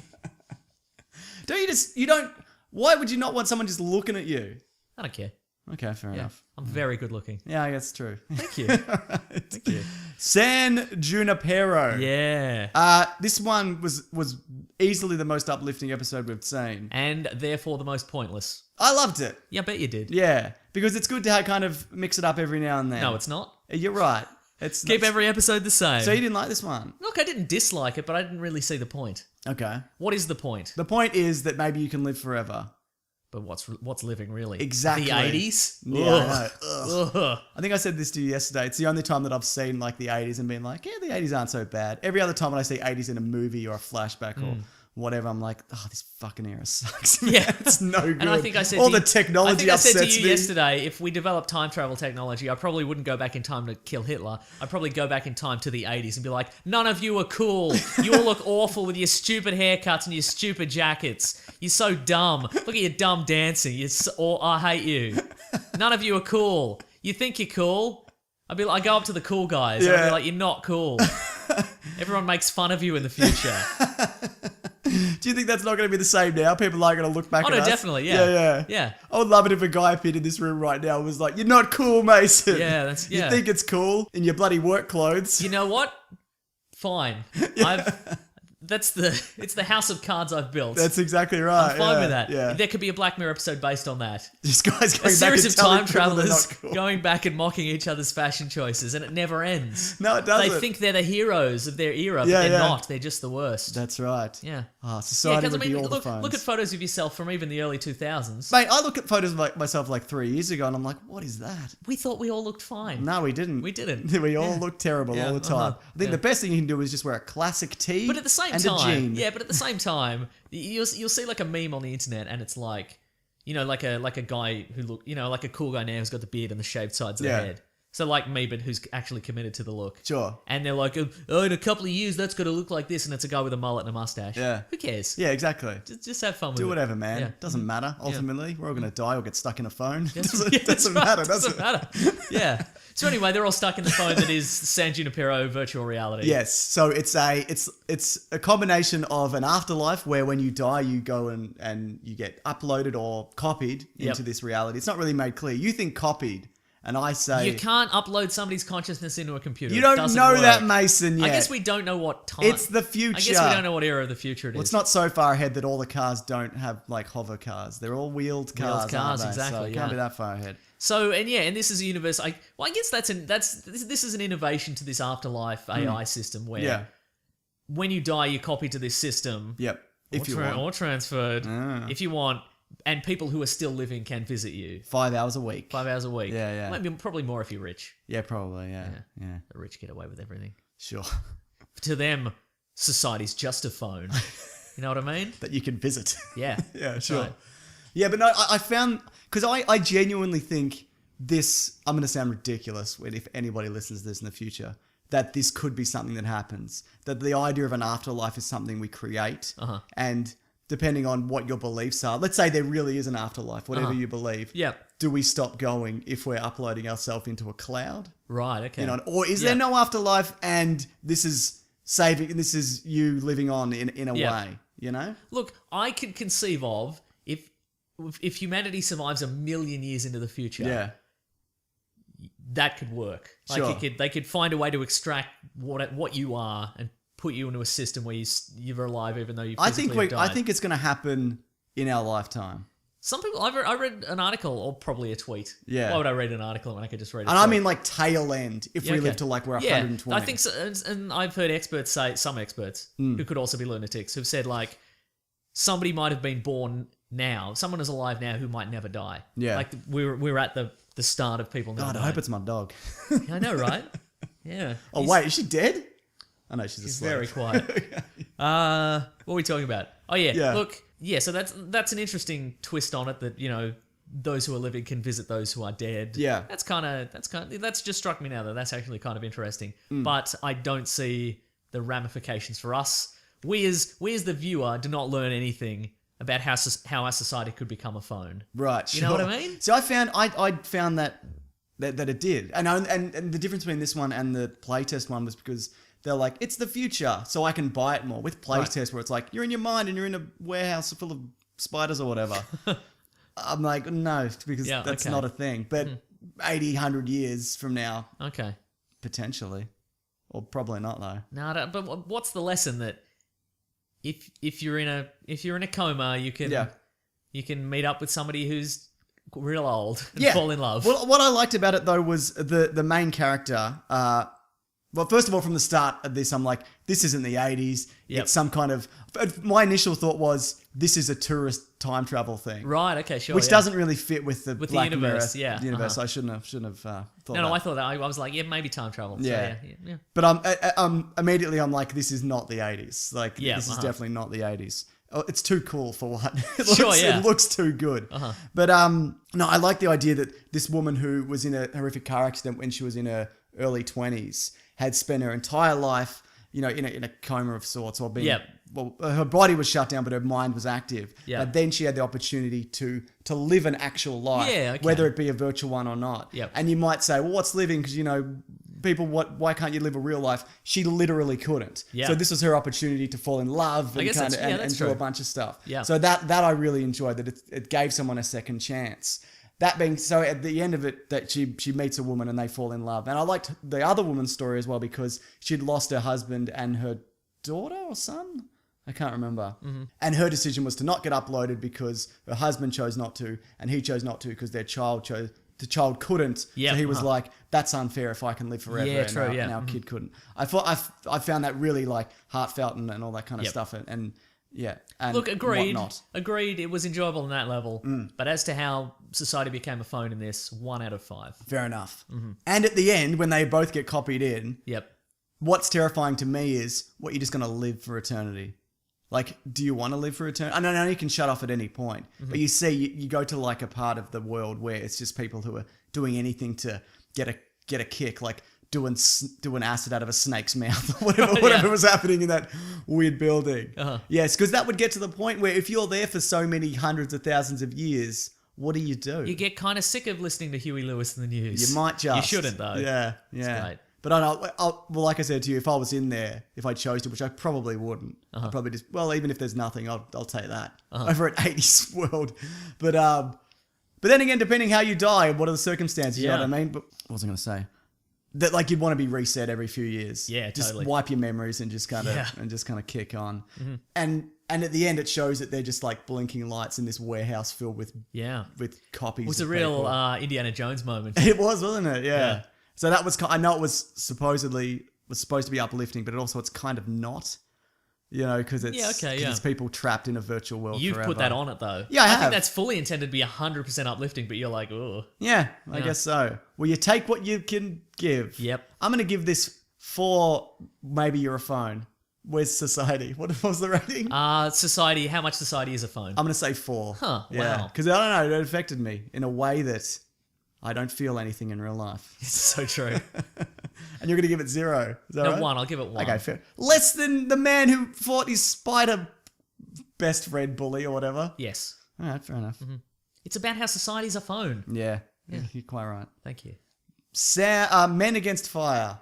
Why would you not want someone just looking at you? I don't care. Okay, fair Yeah. enough. I'm very good looking. Yeah, I guess it's true. Thank you. Thank you. San Junipero. Yeah. This one was easily the most uplifting episode we've seen. And therefore the most pointless. I loved it. Yeah, I bet you did. Yeah, because it's good to kind of mix it up every now and then. No, it's not. You're right. It's Keep every episode the same. So you didn't like this one? Look, I didn't dislike it, but I didn't really see the point. Okay. What is the point? The point is that maybe you can live forever. But what's living really? Exactly. The 80s? Yeah, Ugh. I know. Ugh. Ugh. I think I said this to you yesterday. It's the only time that I've seen like the 80s and been like, yeah, the 80s aren't so bad. Every other time when I see 80s in a movie or a flashback or whatever, I'm like, oh, this fucking era sucks. Yeah. It's no good. And I think I said all to the you, technology I think I said upsets to you me. yesterday, if we develop time travel technology, I probably wouldn't go back in time to kill Hitler. I'd probably go back in time to the 80s and be like, none of you are cool. You all look awful with your stupid haircuts and your stupid jackets. You're so dumb. Look at your dumb dancing. I hate you. None of you are cool. You think you're cool? I go up to the cool guys and I'd Yeah. be like, you're not cool. Everyone makes fun of you in the future. Do you think that's not going to be the same now? People are going to look back Oh, at no, us? definitely, yeah. Yeah. I would love it if a guy appeared in this room right now and was like, you're not cool, Mason. Yeah, that's- yeah. You think it's cool in your bloody work clothes. You know what? Fine. It's the house of cards I've built. That's exactly right. I'm fine yeah, with that. Yeah. There could be a Black Mirror episode based on that. This guy's A going back series and of telling time people they're travelers not cool. going back and mocking each other's fashion choices, and it never ends. No, it doesn't. They think they're the heroes of their era, but Yeah, they're yeah. not. They're just the worst. That's right. Yeah. Oh, society would be all the look, phones. look at photos of yourself from even the early 2000s. Mate, I look at photos of myself like 3 years ago and I'm like, what is that? We thought we all looked fine. No, we didn't. We didn't. We all look terrible Yeah, all the time. uh-huh. I think Yeah. the best thing you can do is just wear a classic tee But at the same and time, a jean. yeah. But at the same time, you'll see like a meme on the internet, and it's like, like a guy who like a cool guy now who's got the beard and the shaved sides of Yeah. the head. So like me, but who's actually committed to the look. Sure. And they're like, oh, in a couple of years, that's going to look like this, and it's a guy with a mullet and a mustache. Yeah. Who cares? Yeah, exactly. Just have fun with it. Do whatever, man. Yeah. Doesn't matter. Ultimately, we're all going to die or get stuck in a phone. Yeah, doesn't that's right. matter, does it? Doesn't matter. Yeah. So anyway, they're all stuck in the phone that is San Junipero virtual reality. Yes, so it's a combination of an afterlife where when you die you go and you get uploaded or copied into this reality. It's not really made clear. You think copied, and I say You can't upload somebody's consciousness into a computer. you It don't doesn't know work. that, Mason. Yet. I guess we don't know what time. It's the future. I guess we don't know what era of the future it is. Well, it's not so far ahead that all the cars don't have like hover cars. They're all wheeled cars. Wheeled cars, aren't they? exactly, So it can't be that far ahead. So and this is a universe. I guess this is an innovation to this afterlife AI system where when you die, you're copied to this system. Yep. If you want. Or transferred, if you want, and people who are still living can visit you 5 hours a week. 5 hours a week. Yeah. Maybe probably more if you're rich. Yeah, probably. Yeah. The rich get away with everything. Sure. To them, society's just a phone. You know what I mean? That you can visit. Yeah. Yeah, sure. Right. Yeah, but no, I found, because I genuinely think this, I'm going to sound ridiculous if anybody listens to this in the future, that this could be something that happens. That the idea of an afterlife is something we create. And depending on what your beliefs are, let's say there really is an afterlife, whatever you believe. Yeah. Do we stop going if we're uploading ourselves into a cloud? Right. Okay. You know, or is there no afterlife and this is you living on in a way, you know? Look, I could conceive of if humanity survives 1 million years into the future. Yeah. That could work. Like Sure. they could find a way to extract what you are and put you into a system where you're alive even though you physically have died. I think it's going to happen in our lifetime. Some people, I read an article or probably a tweet. Yeah. Why would I read an article when I could just read a tweet? And I mean like tail end, if we okay. live to like we're 120. I think so, and I've heard experts say, some experts who could also be lunatics, who've said like somebody might have been born now, someone is alive now who might never die. Yeah. Like we're at the start of people never God, I dying. hope it's my dog. I know, right? Yeah. Oh, wait, is she dead? I know she's He's asleep. very quiet. What are we talking about? Oh yeah. Yeah. Look, yeah, so that's an interesting twist on it that, you know, those who are living can visit those who are dead. Yeah. That's just struck me now that that's actually kind of interesting. But I don't see the ramifications for us. We as the viewer do not learn anything about how our society could become a phone. Right, You know what I mean? So I found that it did. And the difference between this one and the playtest one was because they're like, it's the future, so I can buy it more. With playtest, where it's like, you're in your mind and you're in a warehouse full of spiders or whatever. I'm like, no, because that's not a thing. But 80, 100 years from now, Okay. potentially. Or probably not, though. No, but what's the lesson that if you're in a coma, you can meet up with somebody who's real old and fall in love. Well, what I liked about it though was the main character. Well, first of all, from the start of this, I'm like, this isn't the 80s. Yep. It's some kind of. My initial thought was this is a tourist time travel thing, Right. Okay. Sure. which doesn't really fit with the With the Black universe, Mirror yeah, universe. I shouldn't have thought. No, that. I thought that. I was like, yeah, maybe time travel. So, Yeah. yeah. But immediately I'm like, this is not the 80s. Like, Yeah, this is uh-huh. definitely not the 80s. Oh, it's too cool for what it Sure, looks. yeah. It looks too good. But no, I like the idea that this woman who was in a horrific car accident when she was in her early 20s had spent her entire life, you know, in a coma of sorts, or being. Yep. Well, her body was shut down, but her mind was active. Yeah. But then she had the opportunity to live an actual life, Yeah, okay. whether it be a virtual one or not. Yep. And you might say, well, what's living? Because, you know, people, why can't you live a real life? She literally couldn't. Yeah. So this was her opportunity to fall in love and guess that's and do true. a bunch of stuff. Yeah. So that I really enjoyed, that it gave someone a second chance. That being so, at the end of it, that she meets a woman and they fall in love. And I liked the other woman's story as well because she'd lost her husband and her daughter or son. I can't remember. Mm-hmm. And her decision was to not get uploaded because her husband chose not to, and he chose not to because the child couldn't. Yep, So he was like, that's unfair if I can live forever. Yeah, and true, and our kid couldn't. I found that really like heartfelt and all that kind of Yep. stuff. And yeah. And Look, agreed. whatnot. Agreed. It was enjoyable on that level. But as to how society became a phone in this, 1 out of 5. Fair enough. Mm-hmm. And at the end, when they both get copied in, Yep. what's terrifying to me is what you're just going to live for eternity. Like, do you want to live for eternity? I know you can shut off at any point, but you see, you go to like a part of the world where it's just people who are doing anything to get a kick, like doing acid out of a snake's mouth or whatever was happening in that weird building. Yes, because that would get to the point where if you're there for so many hundreds of thousands of years, what do you do? You get kind of sick of listening to Huey Lewis in the news. You might just. You shouldn't, though. Yeah. great. But well, like I said to you, if I was in there, if I chose to, which I probably wouldn't, I'd probably just, well, even if there's nothing, I'll take that over at 80s World. But then again, depending how you die and what are the circumstances, you know what I mean? But what was I going to say? That like you'd want to be reset every few years. Yeah, just totally. wipe your memories and just kind of kick on. Mm-hmm. And at the end, it shows that they're just like blinking lights in this warehouse filled with copies. It was a of real people. Indiana Jones moment. It was, wasn't it? Yeah. So that was. I know it was supposed to be uplifting, but also it's kind of not. You know, because it's people trapped in a virtual world. You've forever. put that on it though. Yeah, I have. think that's fully intended to be 100% uplifting, but you're like, oh. Yeah, I guess so. Well, you take what you can give. Yep. I'm going to give this 4, maybe you're a phone. Where's society? What was the rating? Society, how much society is a phone? I'm going to say 4. Huh, yeah. wow. Because I don't know, it affected me in a way that I don't feel anything in real life. It's so true. And you're going to give it 0. Is that No, right? 1, I'll give it 1. Okay, fair. Less than the man who fought his spider best friend bully or whatever. Yes. All right, fair enough. Mm-hmm. It's about how society's a phone. Yeah, you're quite right. Thank you. Men Against Fire.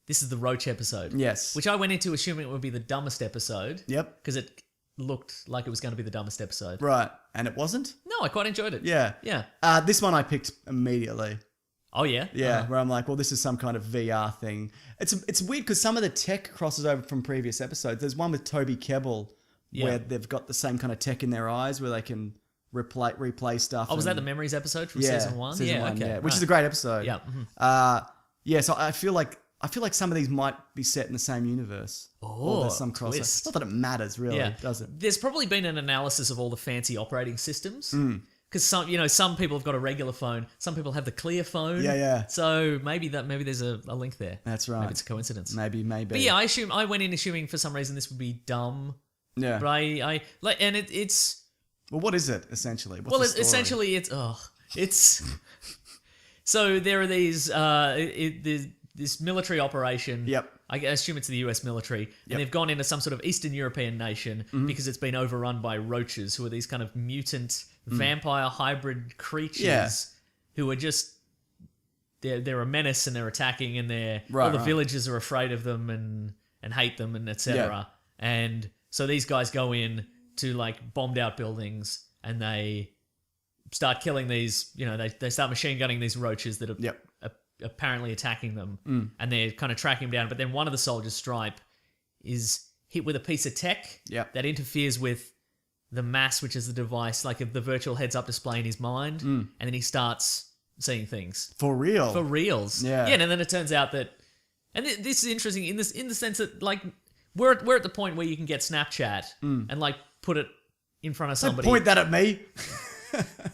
This is the Roach episode. Yes. Which I went into assuming it would be the dumbest episode. Yep. Because it looked like it was going to be the dumbest episode. Right. And it wasn't? No, I quite enjoyed it. Yeah. Yeah. This one I picked immediately. Oh, yeah? Yeah, where I'm like, well, this is some kind of VR thing. It's weird because some of the tech crosses over from previous episodes. There's one with Toby Kebbell where they've got the same kind of tech in their eyes where they can replay stuff. Oh, was that the Memories episode from season 1? Season 1, okay. which is a great episode. Yeah. Mm-hmm. So I feel like some of these might be set in the same universe. Oh, there's some crossover. twist. Not that it matters, really, does it? There's probably been an analysis of all the fancy operating systems. Because some people have got a regular phone, some people have the clear phone. Yeah. So maybe there's a link there. That's right. Maybe it's a coincidence. Maybe. But yeah, I went in assuming for some reason this would be dumb. Yeah. But I like, and it's. Well, what is it essentially? What's the story? Essentially it's. So there are these this military operation. Yep. I assume it's the US military, and they've gone into some sort of Eastern European nation because it's been overrun by roaches, who are these kind of mutant vampire hybrid creatures who are just they're a menace and they're attacking, and all the villagers are afraid of them and hate them and etc. And so these guys go in to like bombed out buildings and they start killing these. They start machine gunning these roaches that are apparently attacking them, and they're kind of tracking them down. But then one of the soldiers, Stripe, is hit with a piece of tech that interferes with the mass, which is the device, like the virtual heads-up display in his mind, and then he starts seeing things For real. for reals. Yeah. And then it turns out that, and this is interesting in the sense that like we're at the point where you can get Snapchat and like put it in front of somebody. Point that at me.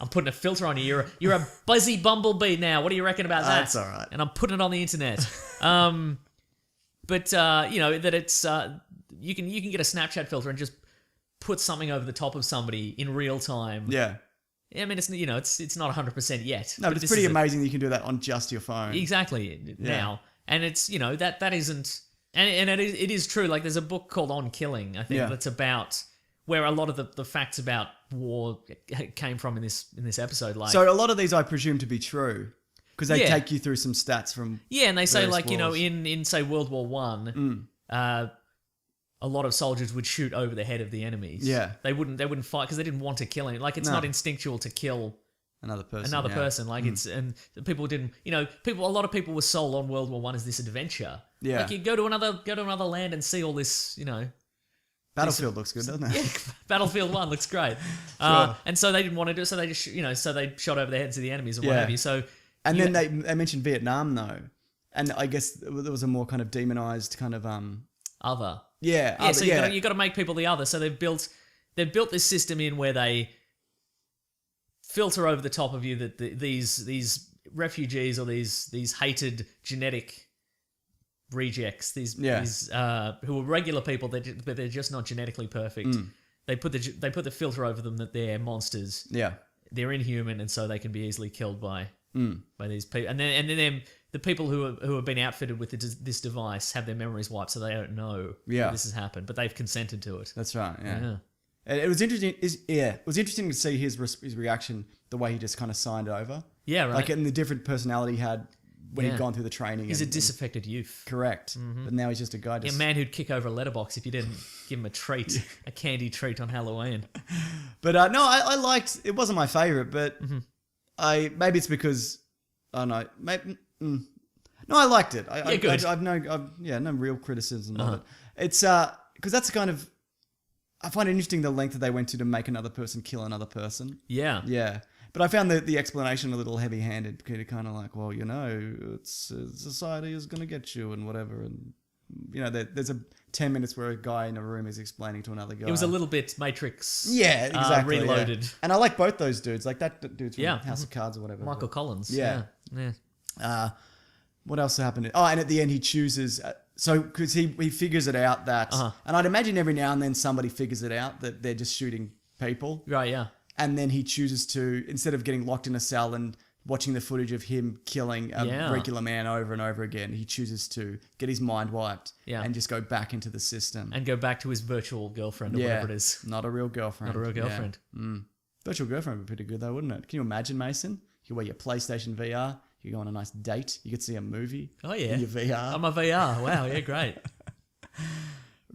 I'm putting a filter on you. You're a buzzy bumblebee now. What do you reckon about that? That's all right. And I'm putting it on the internet. But that it's you can get a Snapchat filter and just put something over the top of somebody in real time. Yeah. I mean, it's it's not 100% yet. No, but it's pretty amazing that you can do that on just your phone. Exactly now, and it's that isn't, and it is true. Like there's a book called On Killing, I think, that's about where a lot of the facts about war came from in this episode. Like, so a lot of these I presume to be true because they take you through some stats from and they say like wars. in say World War One, a lot of soldiers would shoot over the head of the enemies. Yeah, they wouldn't fight because they didn't want to kill him. Like it's not instinctual to kill another person. Like it's, and people didn't, a lot of people were sold on World War One as this adventure. Yeah, like you go to another land and see all this, Battlefield looks good, doesn't it? Yeah, Battlefield 1 looks great. Sure. And so they didn't want to do it, so they just, so they shot over the heads of the enemies or what have you. So, and then they mentioned Vietnam though, and I guess there was a more kind of demonized kind of other. Yeah, yeah. So you got to make people the other. So they've built this system in where they filter over the top of you that these refugees or these hated genetic rejects, these who are regular people, but they're just not genetically perfect. They put the filter over them that they're monsters. Yeah, they're inhuman, and so they can be easily killed by these people. And then the people who have been outfitted with this device have their memories wiped, so they don't know that this has happened, but they've consented to it. That's right. Yeah. And it was interesting. It was interesting to see his reaction, the way he just kind of signed over. Yeah, right. Like, and the different personality he had when Yeah. he'd gone through the training. He's a disaffected youth. Correct. But now he's just a guy. A Just, man who'd kick over a letterbox if you didn't give him a treat, a candy treat on Halloween. But no, I liked. It wasn't my favorite, but maybe it's because I don't know. Maybe no, I liked it. Good. I've no real criticism of it. It's because that's kind of. I find it interesting the length that they went to make another person kill another person. Yeah. Yeah. But I found the explanation a little heavy-handed, kind of like, well, it's society is going to get you and whatever. And, there's 10 minutes where a guy in a room is explaining to another guy. It was a little bit Matrix. Yeah, exactly. Reloaded. Yeah. And I like both those dudes. Like that dude's from Yeah. House of Cards or whatever. Michael Collins. Yeah. Yeah. What else happened? Oh, and at the end he chooses... because he figures it out that... And I'd imagine every now and then somebody figures it out that they're just shooting people. Right, yeah. And then he chooses to, instead of getting locked in a cell and watching the footage of him killing a regular man over and over again, he chooses to get his mind wiped and just go back into the system. And go back to his virtual girlfriend or whatever it is. Not a real girlfriend. Not a real girlfriend. Yeah. Virtual girlfriend would be pretty good though, wouldn't it? Can you imagine, Mason? You wear your PlayStation VR, you go on a nice date, you could see a movie Oh, yeah. in your VR. I'm a VR. Wow, yeah, great.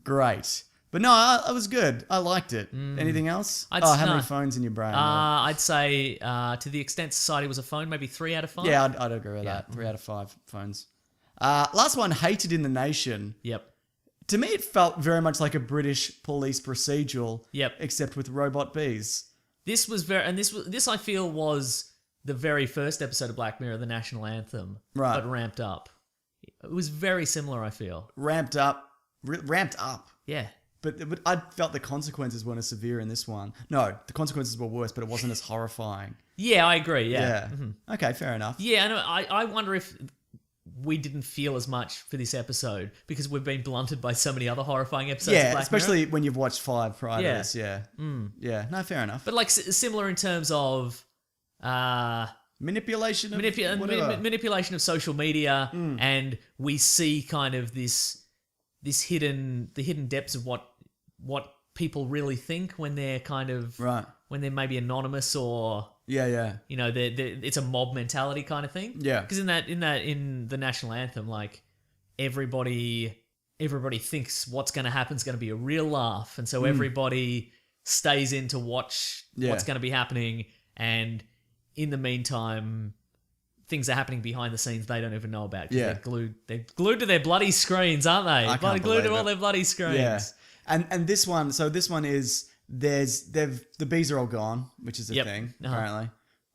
Great. But no, it was good. I liked it. Anything else? How many phones in your brain? I'd say to the extent society was a phone, maybe 3 out of 5. Yeah, I'd agree with that. 3 out of 5 phones. Last one, Hated in the Nation. Yep. To me, it felt very much like a British police procedural. Yep. Except with robot bees. This was this I feel was the very first episode of Black Mirror, the national anthem, Right. but ramped up. It was very similar, I feel. Ramped up. Yeah. But I felt the consequences weren't as severe in this one. No, the consequences were worse, but it wasn't as horrifying. Yeah, I agree. Yeah. Okay, fair enough. Yeah, I wonder if we didn't feel as much for this episode because we've been blunted by so many other horrifying episodes of Yeah, Black especially Mirror. when you've watched 5 prior to Yeah. this. Yeah. Yeah, no, fair enough. But like similar in terms of Manipulation of whatever. manipulation of social media, and we see kind of the hidden depths of what people really think when they're kind of when they're maybe anonymous or Yeah. it's a mob mentality kind of thing. Yeah. Because in the national anthem, like everybody thinks what's going to happen is going to be a real laugh, and so everybody stays in to watch what's going to be happening, and in the meantime, things are happening behind the scenes they don't even know about. Yeah. They're glued to their bloody screens, aren't they? I can't Glued to believe all it. their bloody screens. Yeah. And this one, is the bees are all gone, which is a Yep. thing, Uh-huh. apparently.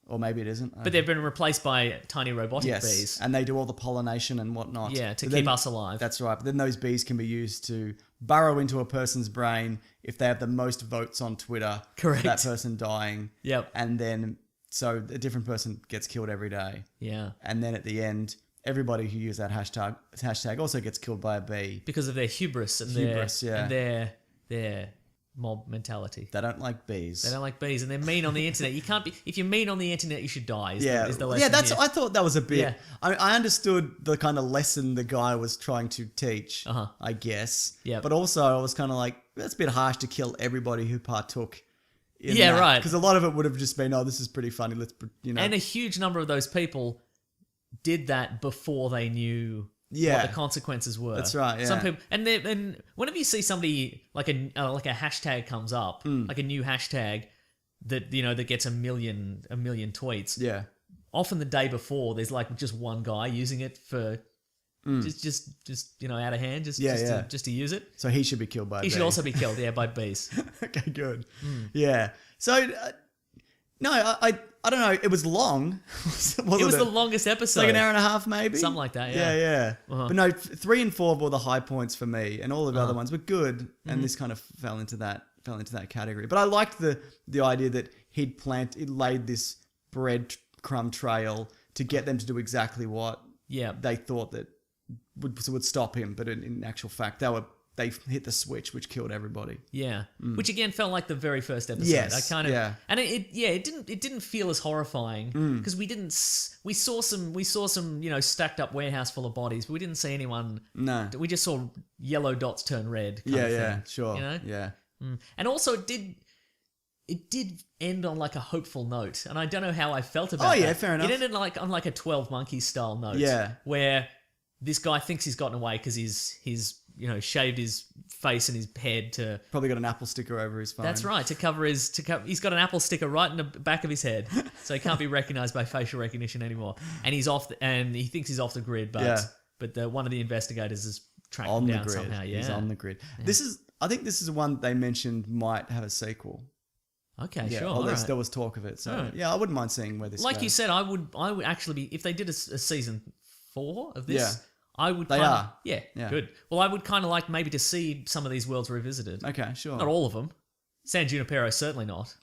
Or maybe it isn't. But they've been replaced by tiny robotic bees. And they do all the pollination and whatnot. Yeah, to But keep then- us alive. That's right. But then those bees can be used to burrow into a person's brain if they have the most votes on Twitter Correct. for that person dying. Yep. And then, so a different person gets killed every day. Yeah. And then at the end, everybody who used that hashtag also gets killed by a bee. Because of their hubris and their mob mentality. They don't like bees. They don't like bees, and they're mean on the internet. You can't be if you're mean on the internet, you should die. Is the lesson yeah. That's. here. I thought that was a bit. Yeah. I understood the kind of lesson the guy was trying to teach. I guess. Yeah. But also, I was kind of like, that's a bit harsh to kill everybody who partook. Yeah, right. Because a lot of it would have just been, oh, this is pretty funny. Let's, And a huge number of those people did that before they knew what the consequences were. That's right, yeah. Some people, and whenever you see somebody like a hashtag comes up, like a new hashtag that that gets a million tweets. Yeah. Often the day before, there's like just one guy using it for just out of hand, just to use it. So he should be killed by. He should also be killed, by bees. Okay, good. Yeah. So no, I don't know. It was long. It was the longest episode. Like an hour and a half, maybe. Something like that. Yeah. Yeah. Uh-huh. But no, 3 and 4 were the high points for me, and all of the other ones were good. And this kind of fell into that category. But I liked the idea that he'd laid this breadcrumb trail to get them to do exactly what they thought that would stop him. But in actual fact, they hit the switch, which killed everybody. Yeah, which again felt like the very first episode. Yes, and it didn't feel as horrifying because we saw some stacked up warehouse full of bodies, but we didn't see anyone. No, we just saw yellow dots turn red. Kind of thing, sure. You know? Yeah, And also it it did end on like a hopeful note, and I don't know how I felt about it. Oh yeah, fair enough. It ended like on like a 12 Monkeys style note. Yeah. Where this guy thinks he's gotten away because he's shaved his face and his head to. Probably got an Apple sticker over his phone. That's right, to cover he's got an Apple sticker right in the back of his head, so he can't be recognized by facial recognition anymore. And he's and he thinks he's off the grid, but one of the investigators is tracking him down somehow. Yeah, he's on the grid. Yeah. I think this is the one they mentioned might have a sequel. Okay, yeah, sure. There was talk of it, so yeah, I wouldn't mind seeing where this. Like goes. you said, I would actually be if they did a season 4 of this. Yeah. I would. They are. Yeah, good. Well, I would kind of like maybe to see some of these worlds revisited. Okay, sure. Not all of them. San Junipero certainly not.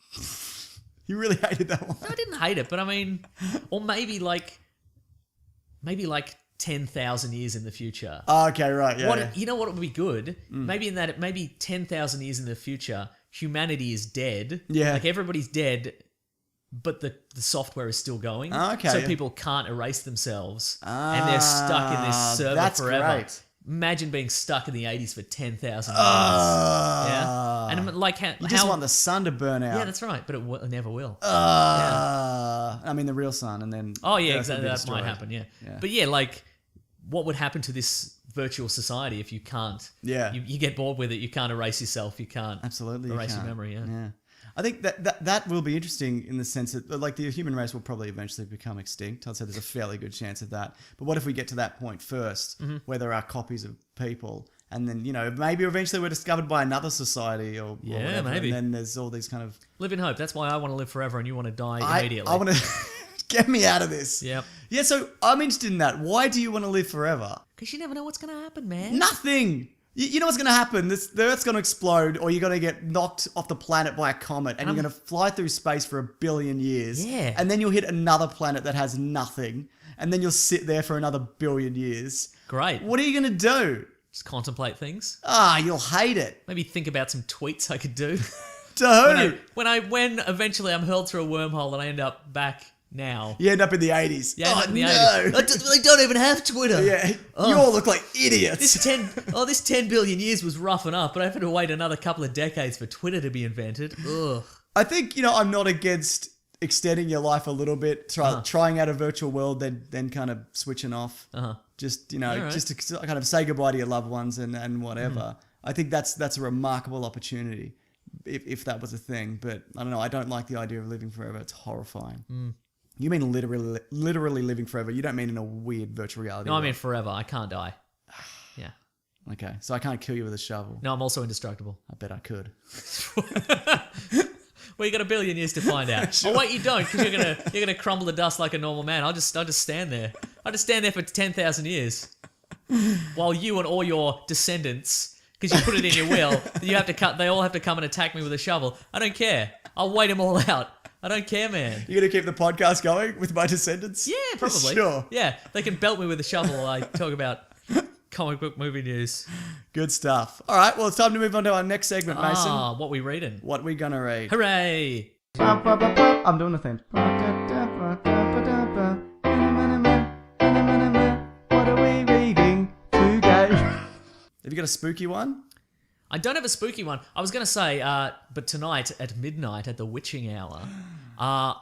You really hated that one. No, I didn't hate it, but I mean, or maybe like 10,000 years in the future. Oh, okay, right, yeah. You know what would be good? Maybe 10,000 years in the future, humanity is dead. Yeah. Like everybody's dead, but the software is still going. Okay. So people can't erase themselves. And they're stuck in this server that's forever. Great. Imagine being stuck in the 80s for 10,000 years. Yeah. And like you just want the sun to burn out. Yeah, that's right, but it never will. I mean, the real sun, and then. Oh, yeah, exactly. That might happen, yeah. But yeah, like, what would happen to this virtual society if you can't? Yeah. You get bored with it, you can't erase yourself, you can't erase your memory, yeah. I think that will be interesting in the sense that, like, the human race will probably eventually become extinct. I'd say there's a fairly good chance of that. But what if we get to that point first, where there are copies of people, and then, maybe eventually we're discovered by another society or whatever, maybe. And then there's all these kind of... Live in hope. That's why I want to live forever and you want to die immediately. I want to... Get me out of this. Yep. Yeah, so I'm interested in that. Why do you want to live forever? Because you never know what's going to happen, man. Nothing! You know what's going to happen? The Earth's going to explode, or you're going to get knocked off the planet by a comet, and you're going to fly through space for 1 billion years. Yeah. And then you'll hit another planet that has nothing, and then you'll sit there for another 1 billion years. Great. What are you going to do? Just contemplate things. You'll hate it. Maybe think about some tweets I could do. To who? When eventually I'm hurled through a wormhole and I end up back now. You end up in the 80s. Yeah, in the 80s. They don't even have Twitter. Yeah, you all look like idiots. This 10 billion years was rough enough, but I have to wait another couple of decades for Twitter to be invented. Ugh. I think, I'm not against extending your life a little bit, trying out a virtual world, then kind of switching off. Just, just to kind of say goodbye to your loved ones and whatever. I think that's a remarkable opportunity if that was a thing. But I don't know. I don't like the idea of living forever. It's horrifying. You mean literally living forever. You don't mean in a weird virtual reality. No, I mean forever. I can't die. Yeah. Okay, so I can't kill you with a shovel. No, I'm also indestructible. I bet I could. Well, you got 1 billion years to find out. Sure. Oh wait, you don't, because you're gonna crumble to dust like a normal man. I'll just stand there. I'll just stand there for 10,000 years, while you and all your descendants, because you put it in your will, they all have to come and attack me with a shovel. I don't care. I'll wait them all out. I don't care, man. You're going to keep the podcast going with my descendants? Yeah, probably. Sure. Yeah, they can belt me with a shovel while I talk about comic book movie news. Good stuff. All right, well, it's time to move on to our next segment, Mason. What we reading? What we going to read? Hooray! I'm doing the thing. What are we reading today? Have you got a spooky one? I don't have a spooky one. I was going to say, but tonight at midnight at the witching hour, I'm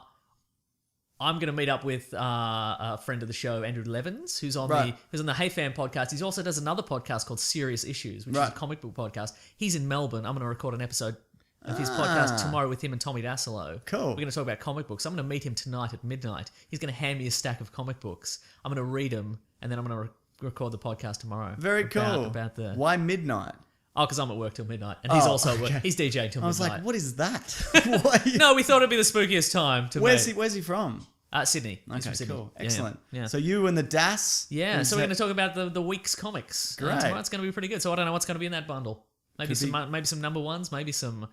going to meet up with a friend of the show, Andrew Levins, who's on the Hey Fam podcast. He also does another podcast called Serious Issues, which is a comic book podcast. He's in Melbourne. I'm going to record an episode of his podcast tomorrow with him and Tommy Dasilo. Cool. We're going to talk about comic books. I'm going to meet him tonight at midnight. He's going to hand me a stack of comic books. I'm going to read them, and then I'm going to record the podcast tomorrow. Very cool. Why midnight? Oh, because I'm at work till midnight, and he's also at work. He's DJing till midnight. I was like, what is that? No, we thought it'd be the spookiest time to Where's he from? Sydney. He's from Sydney. Cool. Excellent. Yeah. So you and the DAS? Yeah, so we're going to talk about the week's comics. Great. Tonight's going to be pretty good. So I don't know what's going to be in that bundle. Maybe some number ones, maybe some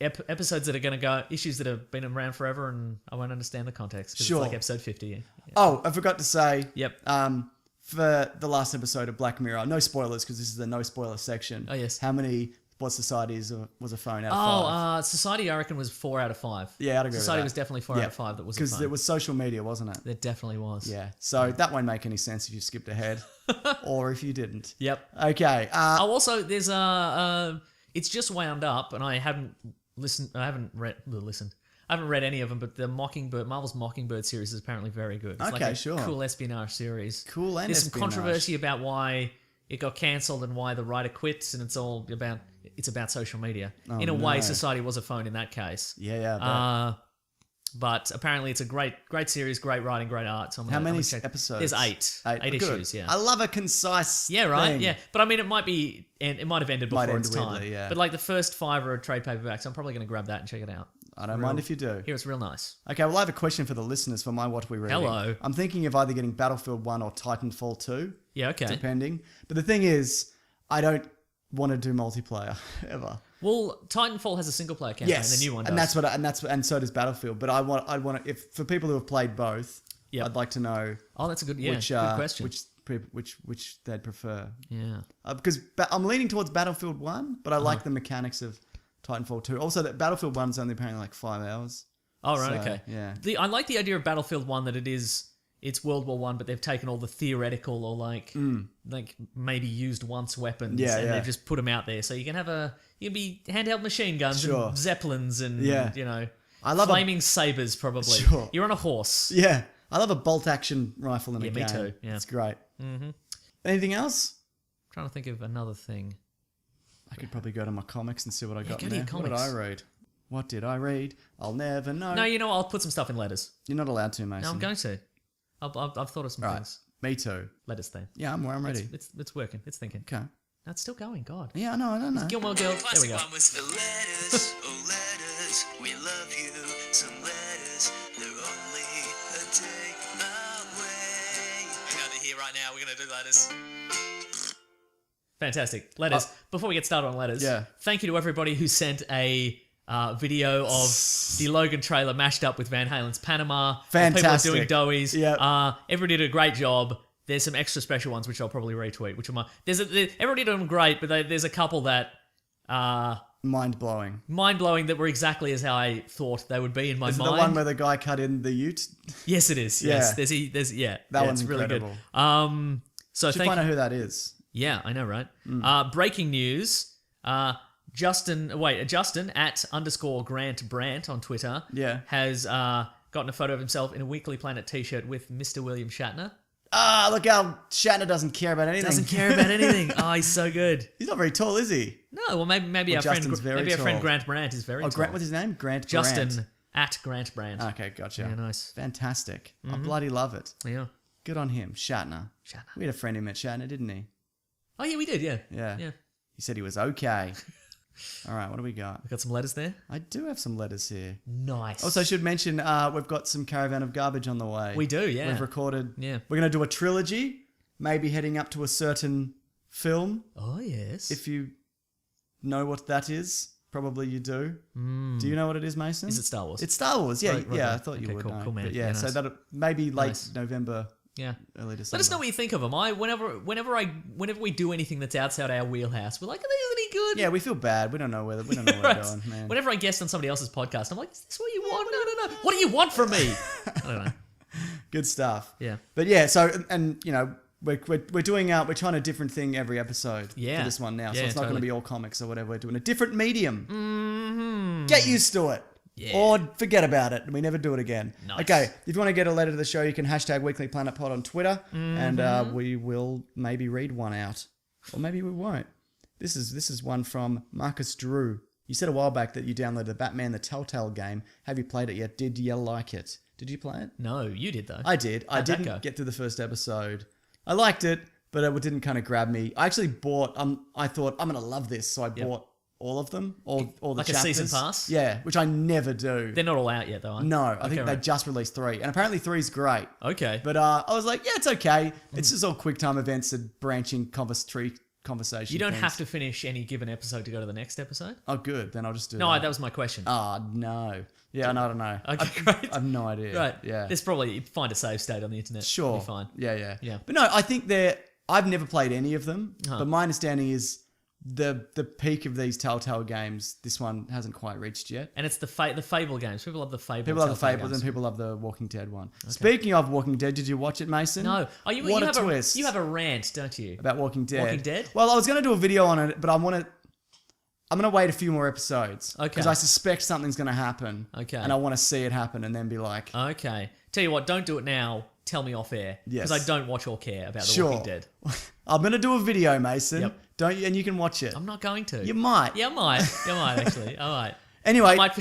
episodes that are going to go, issues that have been around forever and I won't understand the context. Sure. It's like episode 50. Yeah. Oh, I forgot to say. Yep. For the last episode of Black Mirror, no spoilers because this is the no spoiler section. Oh, yes. How many What Society was a phone out of 5? Society, I reckon, was 4 out of 5. Yeah, I'd agree with that. Society was definitely 4 out of 5 that was a phone. Because it was social media, wasn't it? It definitely was. Yeah. So that won't make any sense if you skipped ahead or if you didn't. Yep. Okay. Also, there's it's just wound up and I haven't listened. I haven't read any of them, but the Marvel's Mockingbird series is apparently very good. It's Okay, like a sure. cool espionage series. Cool and There's some espionage. controversy about why it got cancelled and why the writer quits, and it's about social media. In a way, no. society was a phone in that case. Yeah. But apparently it's a great series, great writing, great art. So How many episodes? There's eight Good. issues. Yeah. I love a concise. Yeah, right. thing. Yeah, but I mean, it might have ended before end its time. weirdly, yeah. But like the first 5 are a trade paperback, so I'm probably going to grab that and check it out. I don't mind if you do. Here, it's real nice. Okay, well, I have a question for the listeners for my What We Reading. Hello. I'm thinking of either getting Battlefield 1 or Titanfall 2. Yeah, okay. Depending. But the thing is, I don't want to do multiplayer ever. Well, Titanfall has a single player campaign, Yes, the new one does. and so does Battlefield. But I want if for people who have played both, Yep. I'd like to know Oh, that's a good, which good question. which they'd prefer. Yeah. Because I'm leaning towards Battlefield 1, but I like the mechanics of Titanfall 2. Also, that Battlefield 1's only apparently like 5 hours. Oh, right, So, okay. yeah. I like the idea of Battlefield 1 that it's World War One, but they've taken all the theoretical or like maybe used once weapons and they've just put them out there. So you can be handheld machine guns Sure. and zeppelins and, I love flaming sabers probably. Sure. You're on a horse. Yeah. I love a bolt-action rifle in a Yeah, game. me too, yeah. It's great. Mm-hmm. Anything else? I'm trying to think of another thing. I could probably go to my comics and see what I got go in to your there. What did I comics. read? What did I read? I'll never know. No, you know what? I'll put some stuff in letters. You're not allowed to, Mason. No, I'm going to. I've thought of some Right. things. Me too. Letters thing. Yeah, I'm ready. It's working. It's thinking. Okay. No, it's still going. God. Yeah, I know. Gilmore Girl. There we Classic go. one was letters, oh letters, we love you. Some letters, they're only a day away. Hang on, they're here right now. We're gonna do letters. Fantastic. Letters. Before we get started on letters, Yeah. thank you to everybody who sent a video of the Logan trailer mashed up with Van Halen's Panama. Fantastic. People are doing doughies. Yep. Everybody did a great job. There's some extra special ones which I'll probably retweet. Everybody did them great, but there's a couple that Mind blowing. mind blowing that were exactly as how I thought they would be in my Is it mind. the one where the guy cut in the ute? Yes, it is. Yeah. Yes, that one's it's really incredible. good. So Should thank find out who that is. Yeah, I know, right? Breaking news. Justin at _Grant Brandt on Twitter has gotten a photo of himself in a Weekly Planet t-shirt with Mr. William Shatner. Ah, look how Shatner doesn't care about anything. Doesn't care about anything. Oh, he's so good. He's not very tall, is he? No, well maybe our Justin's friend very our friend tall. Grant Brandt is very Oh, tall. Grant, what's his name? Grant Justin Brandt. at Grant Brandt. Okay, gotcha. Yeah, nice. Fantastic. I bloody love it. Yeah. Good on him. Shatner. We had a friend who met Shatner, didn't he? Oh yeah, we did. Yeah. Yeah. Yeah. He said he was okay. All right, what do we got? We got some letters there. I do have some letters here. Nice. Also, I should mention we've got some Caravan of Garbage on the way. We do, yeah. We've recorded. Yeah. We're going to do a trilogy, maybe heading up to a certain film. Oh yes. If you know what that is, probably you do. Do you know what it is, Mason? Is it Star Wars? It's Star Wars, yeah. Right, yeah, right. I thought you Okay, would cool, know. cool, man. But yeah, Yeah, so nice. that maybe late Nice. November, Yeah. early December. Let us know what you think of them. Whenever we do anything that's outside our wheelhouse, we're like, are these any good? Yeah, we feel bad. We don't know where Right. we're going, man. Whenever I guest on somebody else's podcast, I'm like, is this what you want? No. What do you want from me? I don't know. Good stuff. Yeah. But yeah, so and you know, we're doing we're trying a different thing every episode Yeah. for this one now. So Yeah, it's not going to totally. be all comics or whatever. We're doing a different medium. Mm-hmm. Get used to it. Yeah. Or forget about it. We never do it again. Nice. Okay. If you want to get a letter to the show, you can hashtag Weekly Planet Pod on Twitter, Mm-hmm. and we will maybe read one out, or maybe we won't. This is one from Marcus Drew. You said a while back that you downloaded the Batman the Telltale game. Have you played it yet? Did you like it? Did you play it? No, you did though. I did. I How'd that didn't go? get through the first episode. I liked it, but it didn't kind of grab me. I actually bought. I thought I'm gonna love this, so I bought all of them, all the Like a chapters. season pass? Yeah, which I never do. They're not all out yet though. Are they? No, I think Okay, they right. just released 3, and apparently 3's great. Okay. But I was like, yeah, it's okay. It's just all quick time events and branching conversation. You don't things. have to finish any given episode to go to the next episode. Oh, good. Then I'll just do. No, that. that was my question. Oh no. Yeah, no, I don't know. Okay, great. I have no idea. Right. Yeah. There's probably find a save state on the internet. Sure. You'll be fine. Yeah. Yeah. But no, I think I've never played any of them, Huh. but my understanding is the peak of these Telltale games, this one hasn't quite reached yet. And it's the Fable games. People love the Fable. People love the Telltale Fables games. and people love the Walking Dead one. Speaking of Walking Dead, did you watch it, Mason? No. Oh, what you a have twist. You have a rant, don't you? About Walking Dead. Walking Dead? Well, I was going to do a video on it, but I want to... I'm going to wait a few more episodes. Okay. Because I suspect something's going to happen. Okay. And I want to see it happen and then be like... Okay. Tell you what, don't do it now. Tell me off air. Yes. Because I don't watch or care about The Walking Dead. I'm going to do a video, Mason. Yep. Don't you? And you can watch it. I'm not going to. You might. Yeah, I might. You might, actually. I might. Anyway. I might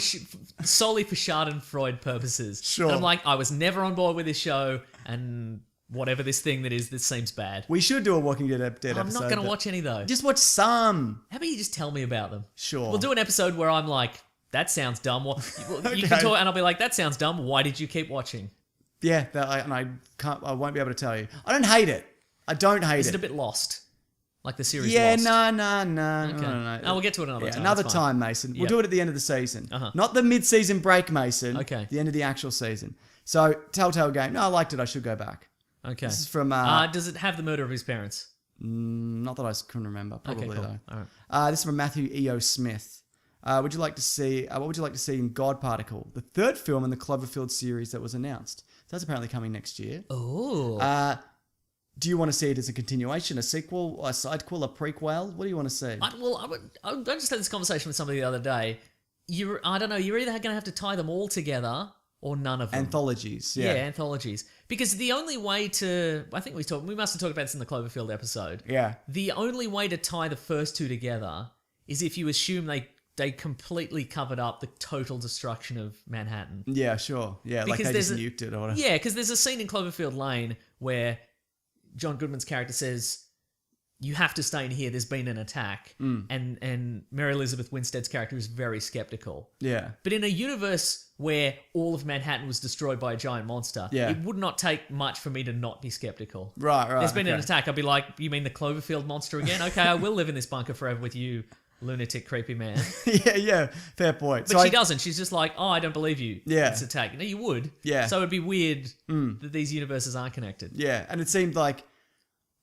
solely for Schadenfreude purposes. Sure. And I'm like, I was never on board with this show, and whatever this thing that is, this seems bad. We should do a Walking Dead episode. I'm not going to watch any, though. Just watch some. How about you just tell me about them? Sure. We'll do an episode where I'm like, that sounds dumb. You can talk, and I'll be like, that sounds dumb. Why did you keep watching? Yeah, I won't be able to tell you. I don't hate it. I don't hate Is it. it a bit lost? Like the series Yeah, Lost? no. Okay. No. No, we'll get to it another time. Another That's fine. time, Mason. We'll Yep. do it at the end of the season. Uh-huh. Not the mid-season break, Mason. Okay. The end of the actual season. So, Telltale Game. No, I liked it. I should go back. Okay. This is from... Does it have the murder of his parents? not that I couldn't remember. Probably, Okay, cool. though. All right. This is from Matthew E.O. Smith. What would you like to see in God Particle, the third film in the Cloverfield series that was announced? So that's apparently coming next year. Oh. Do you want to see it as a continuation, a sequel, a sidequel, a prequel? What do you want to see? I just had this conversation with somebody the other day. I don't know. You're either going to have to tie them all together or none of them. Anthologies, Yeah, yeah. anthologies. Because the only way to... I think we must have talked about this in the Cloverfield episode. Yeah. The only way to tie the first two together is if you assume they completely covered up the total destruction of Manhattan. Yeah, sure. Yeah, Because like they just there's nuked it or whatever. Yeah, because there's a scene in Cloverfield Lane where John Goodman's character says, you have to stay in here, there's been an attack. And Mary Elizabeth Winstead's character is very skeptical. Yeah. But in a universe where all of Manhattan was destroyed by a giant monster, Yeah. it would not take much for me to not be skeptical. Right. There's been an okay. attack. I'd be like, you mean the Cloverfield monster again? Okay, I will live in this bunker forever with you, lunatic, creepy man. yeah, fair point. But she doesn't. She's just like, oh, I don't believe you. Yeah. It's attack. No, you would. Yeah. So it'd be weird that these universes aren't connected. Yeah, and it seemed like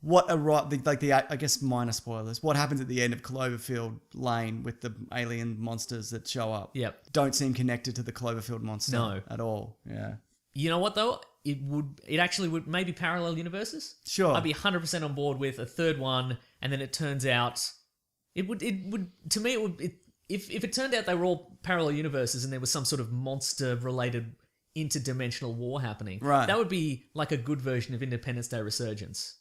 I guess minor spoilers. What happens at the end of Cloverfield Lane with the alien monsters that show up? Yep. Don't seem connected to the Cloverfield monster. No. At all. Yeah. You know what though? It actually would maybe parallel universes. Sure. I'd be 100% on board with a third one, and then it turns out it would to me if it turned out they were all parallel universes and there was some sort of monster related interdimensional war happening. Right. That would be like a good version of Independence Day Resurgence.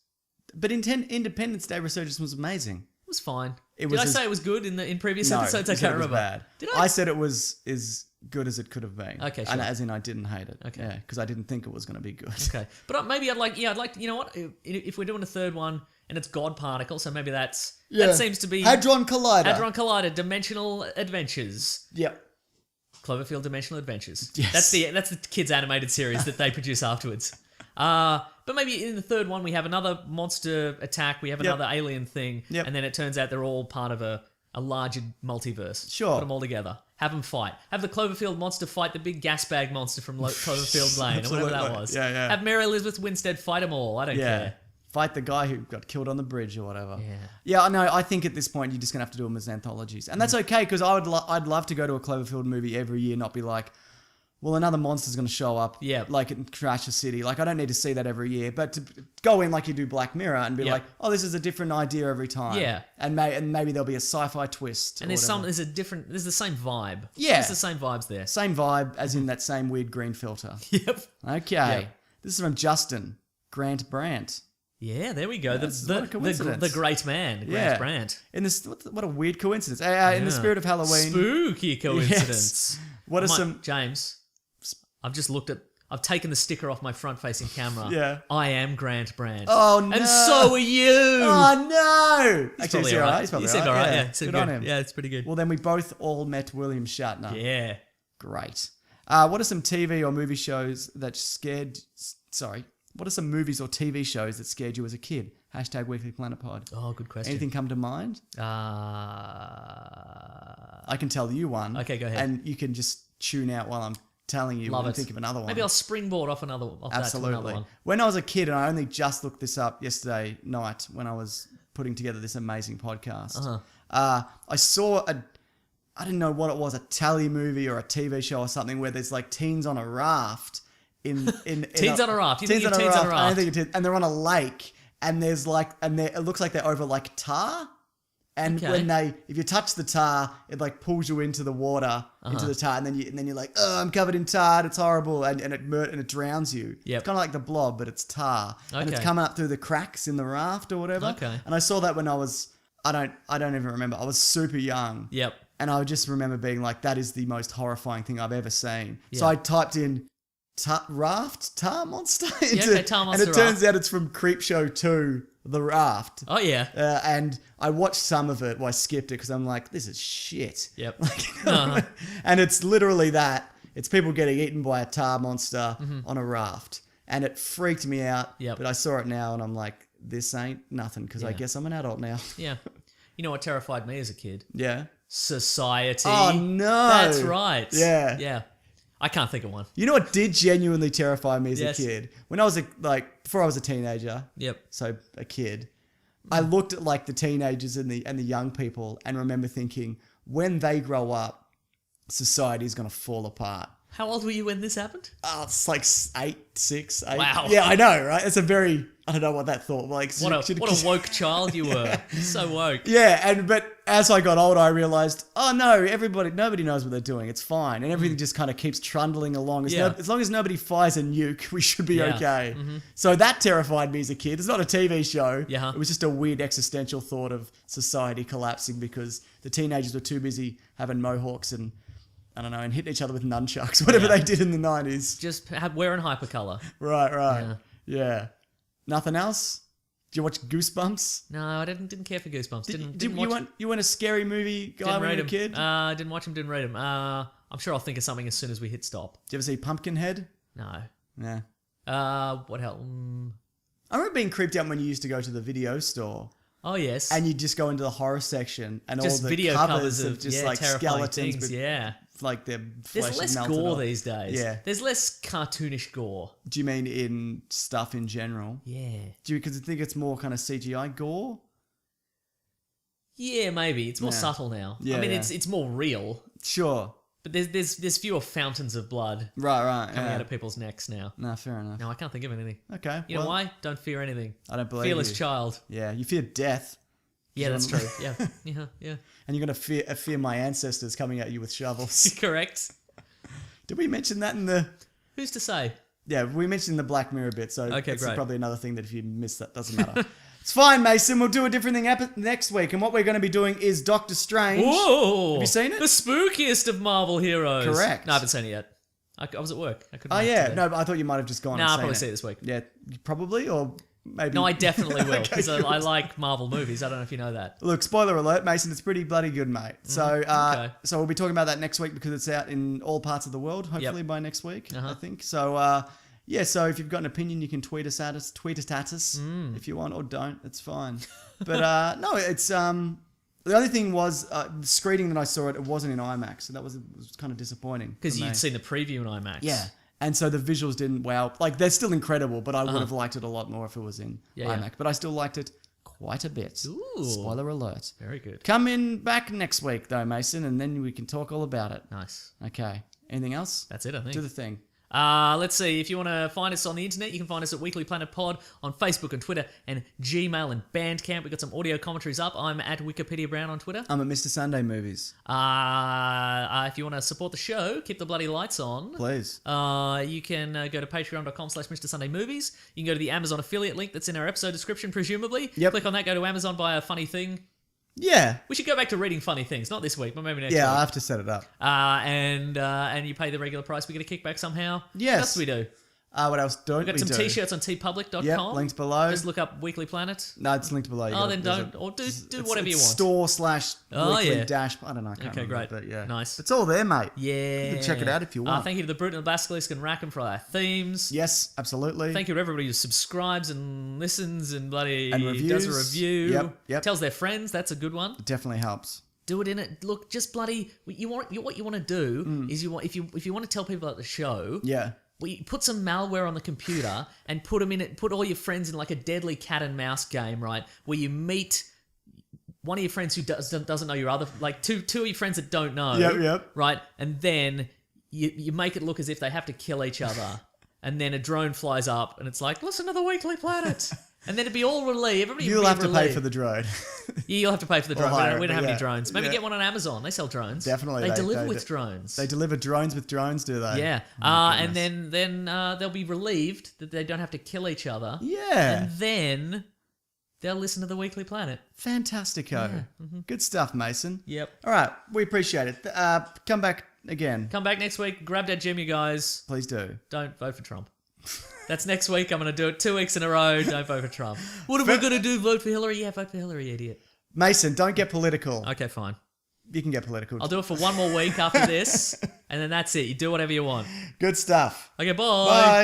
But Independence Day Resurgence was amazing. It was fine. It Did was I as- say it was good in previous No, episodes? I you said can't it was remember. bad. Did I? I said it was as good as it could have been. Okay, And sure. as in I didn't hate it. Okay. Yeah, because I didn't think it was going to be good. Okay, but maybe I'd like, you know what? If we're doing a third one and it's God Particle, so maybe that seems to be Hadron Collider. Hadron Collider, Dimensional Adventures, Yep. Cloverfield Dimensional Adventures. Yes. That's the kids' animated series that they produce afterwards. But maybe in the third one we have another monster attack, we have another alien thing, Yep. and then it turns out they're all part of a larger multiverse. Sure. Put them all together. Have them fight. Have the Cloverfield monster fight the big gas bag monster from Cloverfield Lane, or whatever that Absolutely. was. Yeah. Have Mary Elizabeth Winstead fight them all. I don't Yeah. care. Fight the guy who got killed on the bridge or whatever. Yeah. Yeah, no, I think at this point you're just going to have to do them as anthologies. And that's okay, because I'd love to go to a Cloverfield movie every year, not be like, well, another monster's going to show up, Yeah. like in Crash a City. Like, I don't need to see that every year, but to go in like you do Black Mirror and be Yeah. like, oh, this is a different idea every time. Yeah. And maybe there'll be a sci-fi twist. And or there's whatever. there's the same vibe. Yeah. There's the same vibes there. Same vibe as in that same weird green filter. Yep. Okay. Yep. This is from Justin Grant Brandt. Yeah, there we go. That's what a coincidence. The great man, Grant Brandt. In this, what a weird coincidence. In the spirit of Halloween. Spooky coincidence. What are some... James, I've taken the sticker off my front-facing camera. Yeah. I am Grant Brandt. Oh, no. And so are you. Oh, no. He's Actually, probably he's all all right. right. He's probably He seemed all right. Yeah, he Good seemed on good. him. Yeah, it's pretty good. Well, then we both all met William Shatner. Yeah. Great. What are some TV or movie shows that scared... Sorry. What are some movies or TV shows that scared you as a kid? Hashtag Weekly Planet Pod. Oh, good question. Anything come to mind? I can tell you one. Okay, go ahead. And you can just tune out while I'm telling you Love and it. think of another one. Maybe I'll springboard off that to another Absolutely. one. When I was a kid, and I only just looked this up yesterday night when I was putting together this amazing podcast, I saw I didn't know what it was, a tally movie or a TV show or something where there's like teens on a raft in Teens on a raft. You think of Teens on a I Raft? don't think it is. And they're on a lake, and there's like, it looks like they're over like tar. And Okay. if you touch the tar, it like pulls you into the water, into the tar, and then you're like, oh, I'm covered in tar. It's horrible, and it drowns you. Yep. It's kind of like the Blob, but it's tar, and it's Okay. coming up through the cracks in the raft or whatever. Okay. And I saw that when I was, I don't even remember. I was super young. Yep. And I just remember being like, that is the most horrifying thing I've ever seen. So Yeah. I typed in tar monster. Tar monster and it turns out it's from Creepshow 2, The Raft. Oh yeah. And I watched some of it. Well, I skipped it because I'm like, this is shit. Yep. And it's literally that. It's people getting eaten by a tar monster on a raft. And it freaked me out. Yep. But I saw it now and I'm like, this ain't nothing because I Yeah. guess I'm an adult now. Yeah. You know what terrified me as a kid? Yeah. Society. Oh, no. That's right. Yeah. Yeah. I can't think of one. You know what did genuinely terrify me as Yes. a kid? When I was before I was a teenager, Yep. so a kid, I looked at like the teenagers and the young people and remember thinking, when they grow up, society's gonna fall apart. How old were you when this happened? Oh, it's like 8. Wow. Yeah, I know, right? It's a very, I don't know what that thought. Like, What a woke child you were. So woke. Yeah, but as I got older, I realized, oh no, nobody knows what they're doing. It's fine, and everything just kind of keeps trundling along. As long as nobody fires a nuke, we should be Yeah. okay. So that terrified me as a kid. It's not a TV show. Yeah. It was just a weird existential thought of society collapsing because the teenagers were too busy having mohawks and I don't know, and hitting each other with nunchucks, whatever Yeah. they did in the 90s. Just wearing hypercolor. Right. Yeah. Nothing else? Did you watch Goosebumps? No, I didn't care for Goosebumps. You weren't a scary movie guy when you were a kid? Didn't watch them. Didn't read them. I'm sure I'll think of something as soon as we hit stop. Did you ever see Pumpkinhead? No. Yeah. What else? I remember being creeped out when you used to go to the video store Oh yes. and you'd just go into the horror section and just all the video covers of just like terrifying skeletons things. with Yeah. like their flesh There's less melted gore off. these days. Yeah. There's less cartoonish gore. Do you mean in stuff in general? Yeah. Because you think it's more kind of CGI gore? Yeah, maybe it's more Yeah. subtle now. Yeah, I mean, yeah. it's more real, Sure. but there's fewer fountains of blood Right. coming Yeah. out of people's necks now. No, fair enough. No, I can't think of anything. Okay. You know why? Don't fear anything. I don't believe Fearless you. child. Yeah, you fear death. Yeah, that's John- true. Yeah. Yeah. And you're going to fear my ancestors coming at you with shovels. Correct. Did we mention that in the... Who's to say? Yeah, we mentioned the Black Mirror bit, so Okay, it's great. probably another thing that if you missed that, doesn't matter. It's fine, Mason. We'll do a different thing next week. And what we're going to be doing is Doctor Strange. Whoa! Have you seen it? The spookiest of Marvel heroes. Correct. No, I haven't seen it yet. I was at work. I couldn't. Oh, make it yeah. today. No, but I thought you might have just gone Nah, and I'll seen probably it. see it this week. Yeah, probably, or maybe... No, I definitely will Okay, because I good. like Marvel movies. I don't know if you know that. Look, spoiler alert, Mason, it's pretty bloody good, mate. So okay. so we'll be talking about that next week because it's out in all parts of the world, hopefully by next week, I think. So, yeah, so if you've got an opinion, you can tweet it at us if you want, or don't. It's fine. But no, it's... the only thing was the screening that I saw it wasn't in IMAX, so that was kind of disappointing. Because for me. you'd seen the preview in IMAX. Yeah. And so the visuals didn't wow. Like, they're still incredible, but I would have liked it a lot more if it was in Yeah, IMAX. yeah. But I still liked it quite a bit. Ooh. Spoiler alert. Very good. Come in back next week, though, Mason, and then we can talk all about it. Nice. Okay. Anything else? That's it, I think. Do the thing. Let's see. If you want to find us on the internet, you can find us at Weekly Planet Pod on Facebook and Twitter and Gmail and Bandcamp. We've got some audio commentaries up. I'm at Wikipedia Brown on Twitter. I'm at Mr. Sunday Movies. If you want to support the show, keep the bloody lights on. Please. You can go to patreon.com/Mr. Sunday Movies. You can go to the Amazon affiliate link that's in our episode description, presumably. Yep. Click on that, go to Amazon, buy a funny thing. Yeah. We should go back to reading funny things. Not this week, but maybe next Yeah, I week. have to set it up. And you pay the regular price. We get a kickback somehow. Yes. What else do we do? What else don't We've got we some do? t-shirts on tpublic.com. Yep, links below. Just look up Weekly Planet. No, it's linked below. You Oh, gotta- then there's don't. Or do it's- whatever you it's want. store/weekly yeah. dash. I don't know. I can't Okay, remember, great. But yeah. Nice. It's all there, mate. Yeah. You can check it out if you want. Thank you to the Brute and the Basilisk and Rackham for our themes. Yes, absolutely. Thank you to everybody who subscribes and listens and bloody And does a reviews. review. Yep. Tells their friends. That's a good one. It definitely helps. Do it in it. Look, just bloody. What you want to do is if you want to tell people about the show. Yeah. Well, you put some malware on the computer and put them in it. Put all your friends in like a deadly cat and mouse game, right? Where you meet one of your friends who doesn't know your other, like two of your friends that don't know. Yep. Right, and then you make it look as if they have to kill each other, and then a drone flies up and it's like, listen to the Weekly Planet. And then it'd be all relieved. Everybody You'll would be have to pay relieved. for the drone. Yeah, you'll have to pay for the drone. hire We it, don't have yeah. any drones. Maybe Yeah. get one on Amazon. They sell drones. Definitely, They they deliver do. with drones. They deliver drones with drones, do they? Yeah. And then they'll be relieved that they don't have to kill each other. Yeah. And then they'll listen to the Weekly Planet. Fantastico. Good stuff, Mason. Yep. All right. We appreciate it. Come back again. Come back next week. Grab that gym, you guys. Please do. Don't vote for Trump. That's next week. I'm going to do it 2 weeks in a row. Don't vote for Trump. What are we going to do? Vote for Hillary? Yeah, vote for Hillary, idiot. Mason, don't get political. Okay, fine. You can get political. I'll do it for one more week after this, and then that's it. You do whatever you want. Good stuff. Okay, bye. Bye.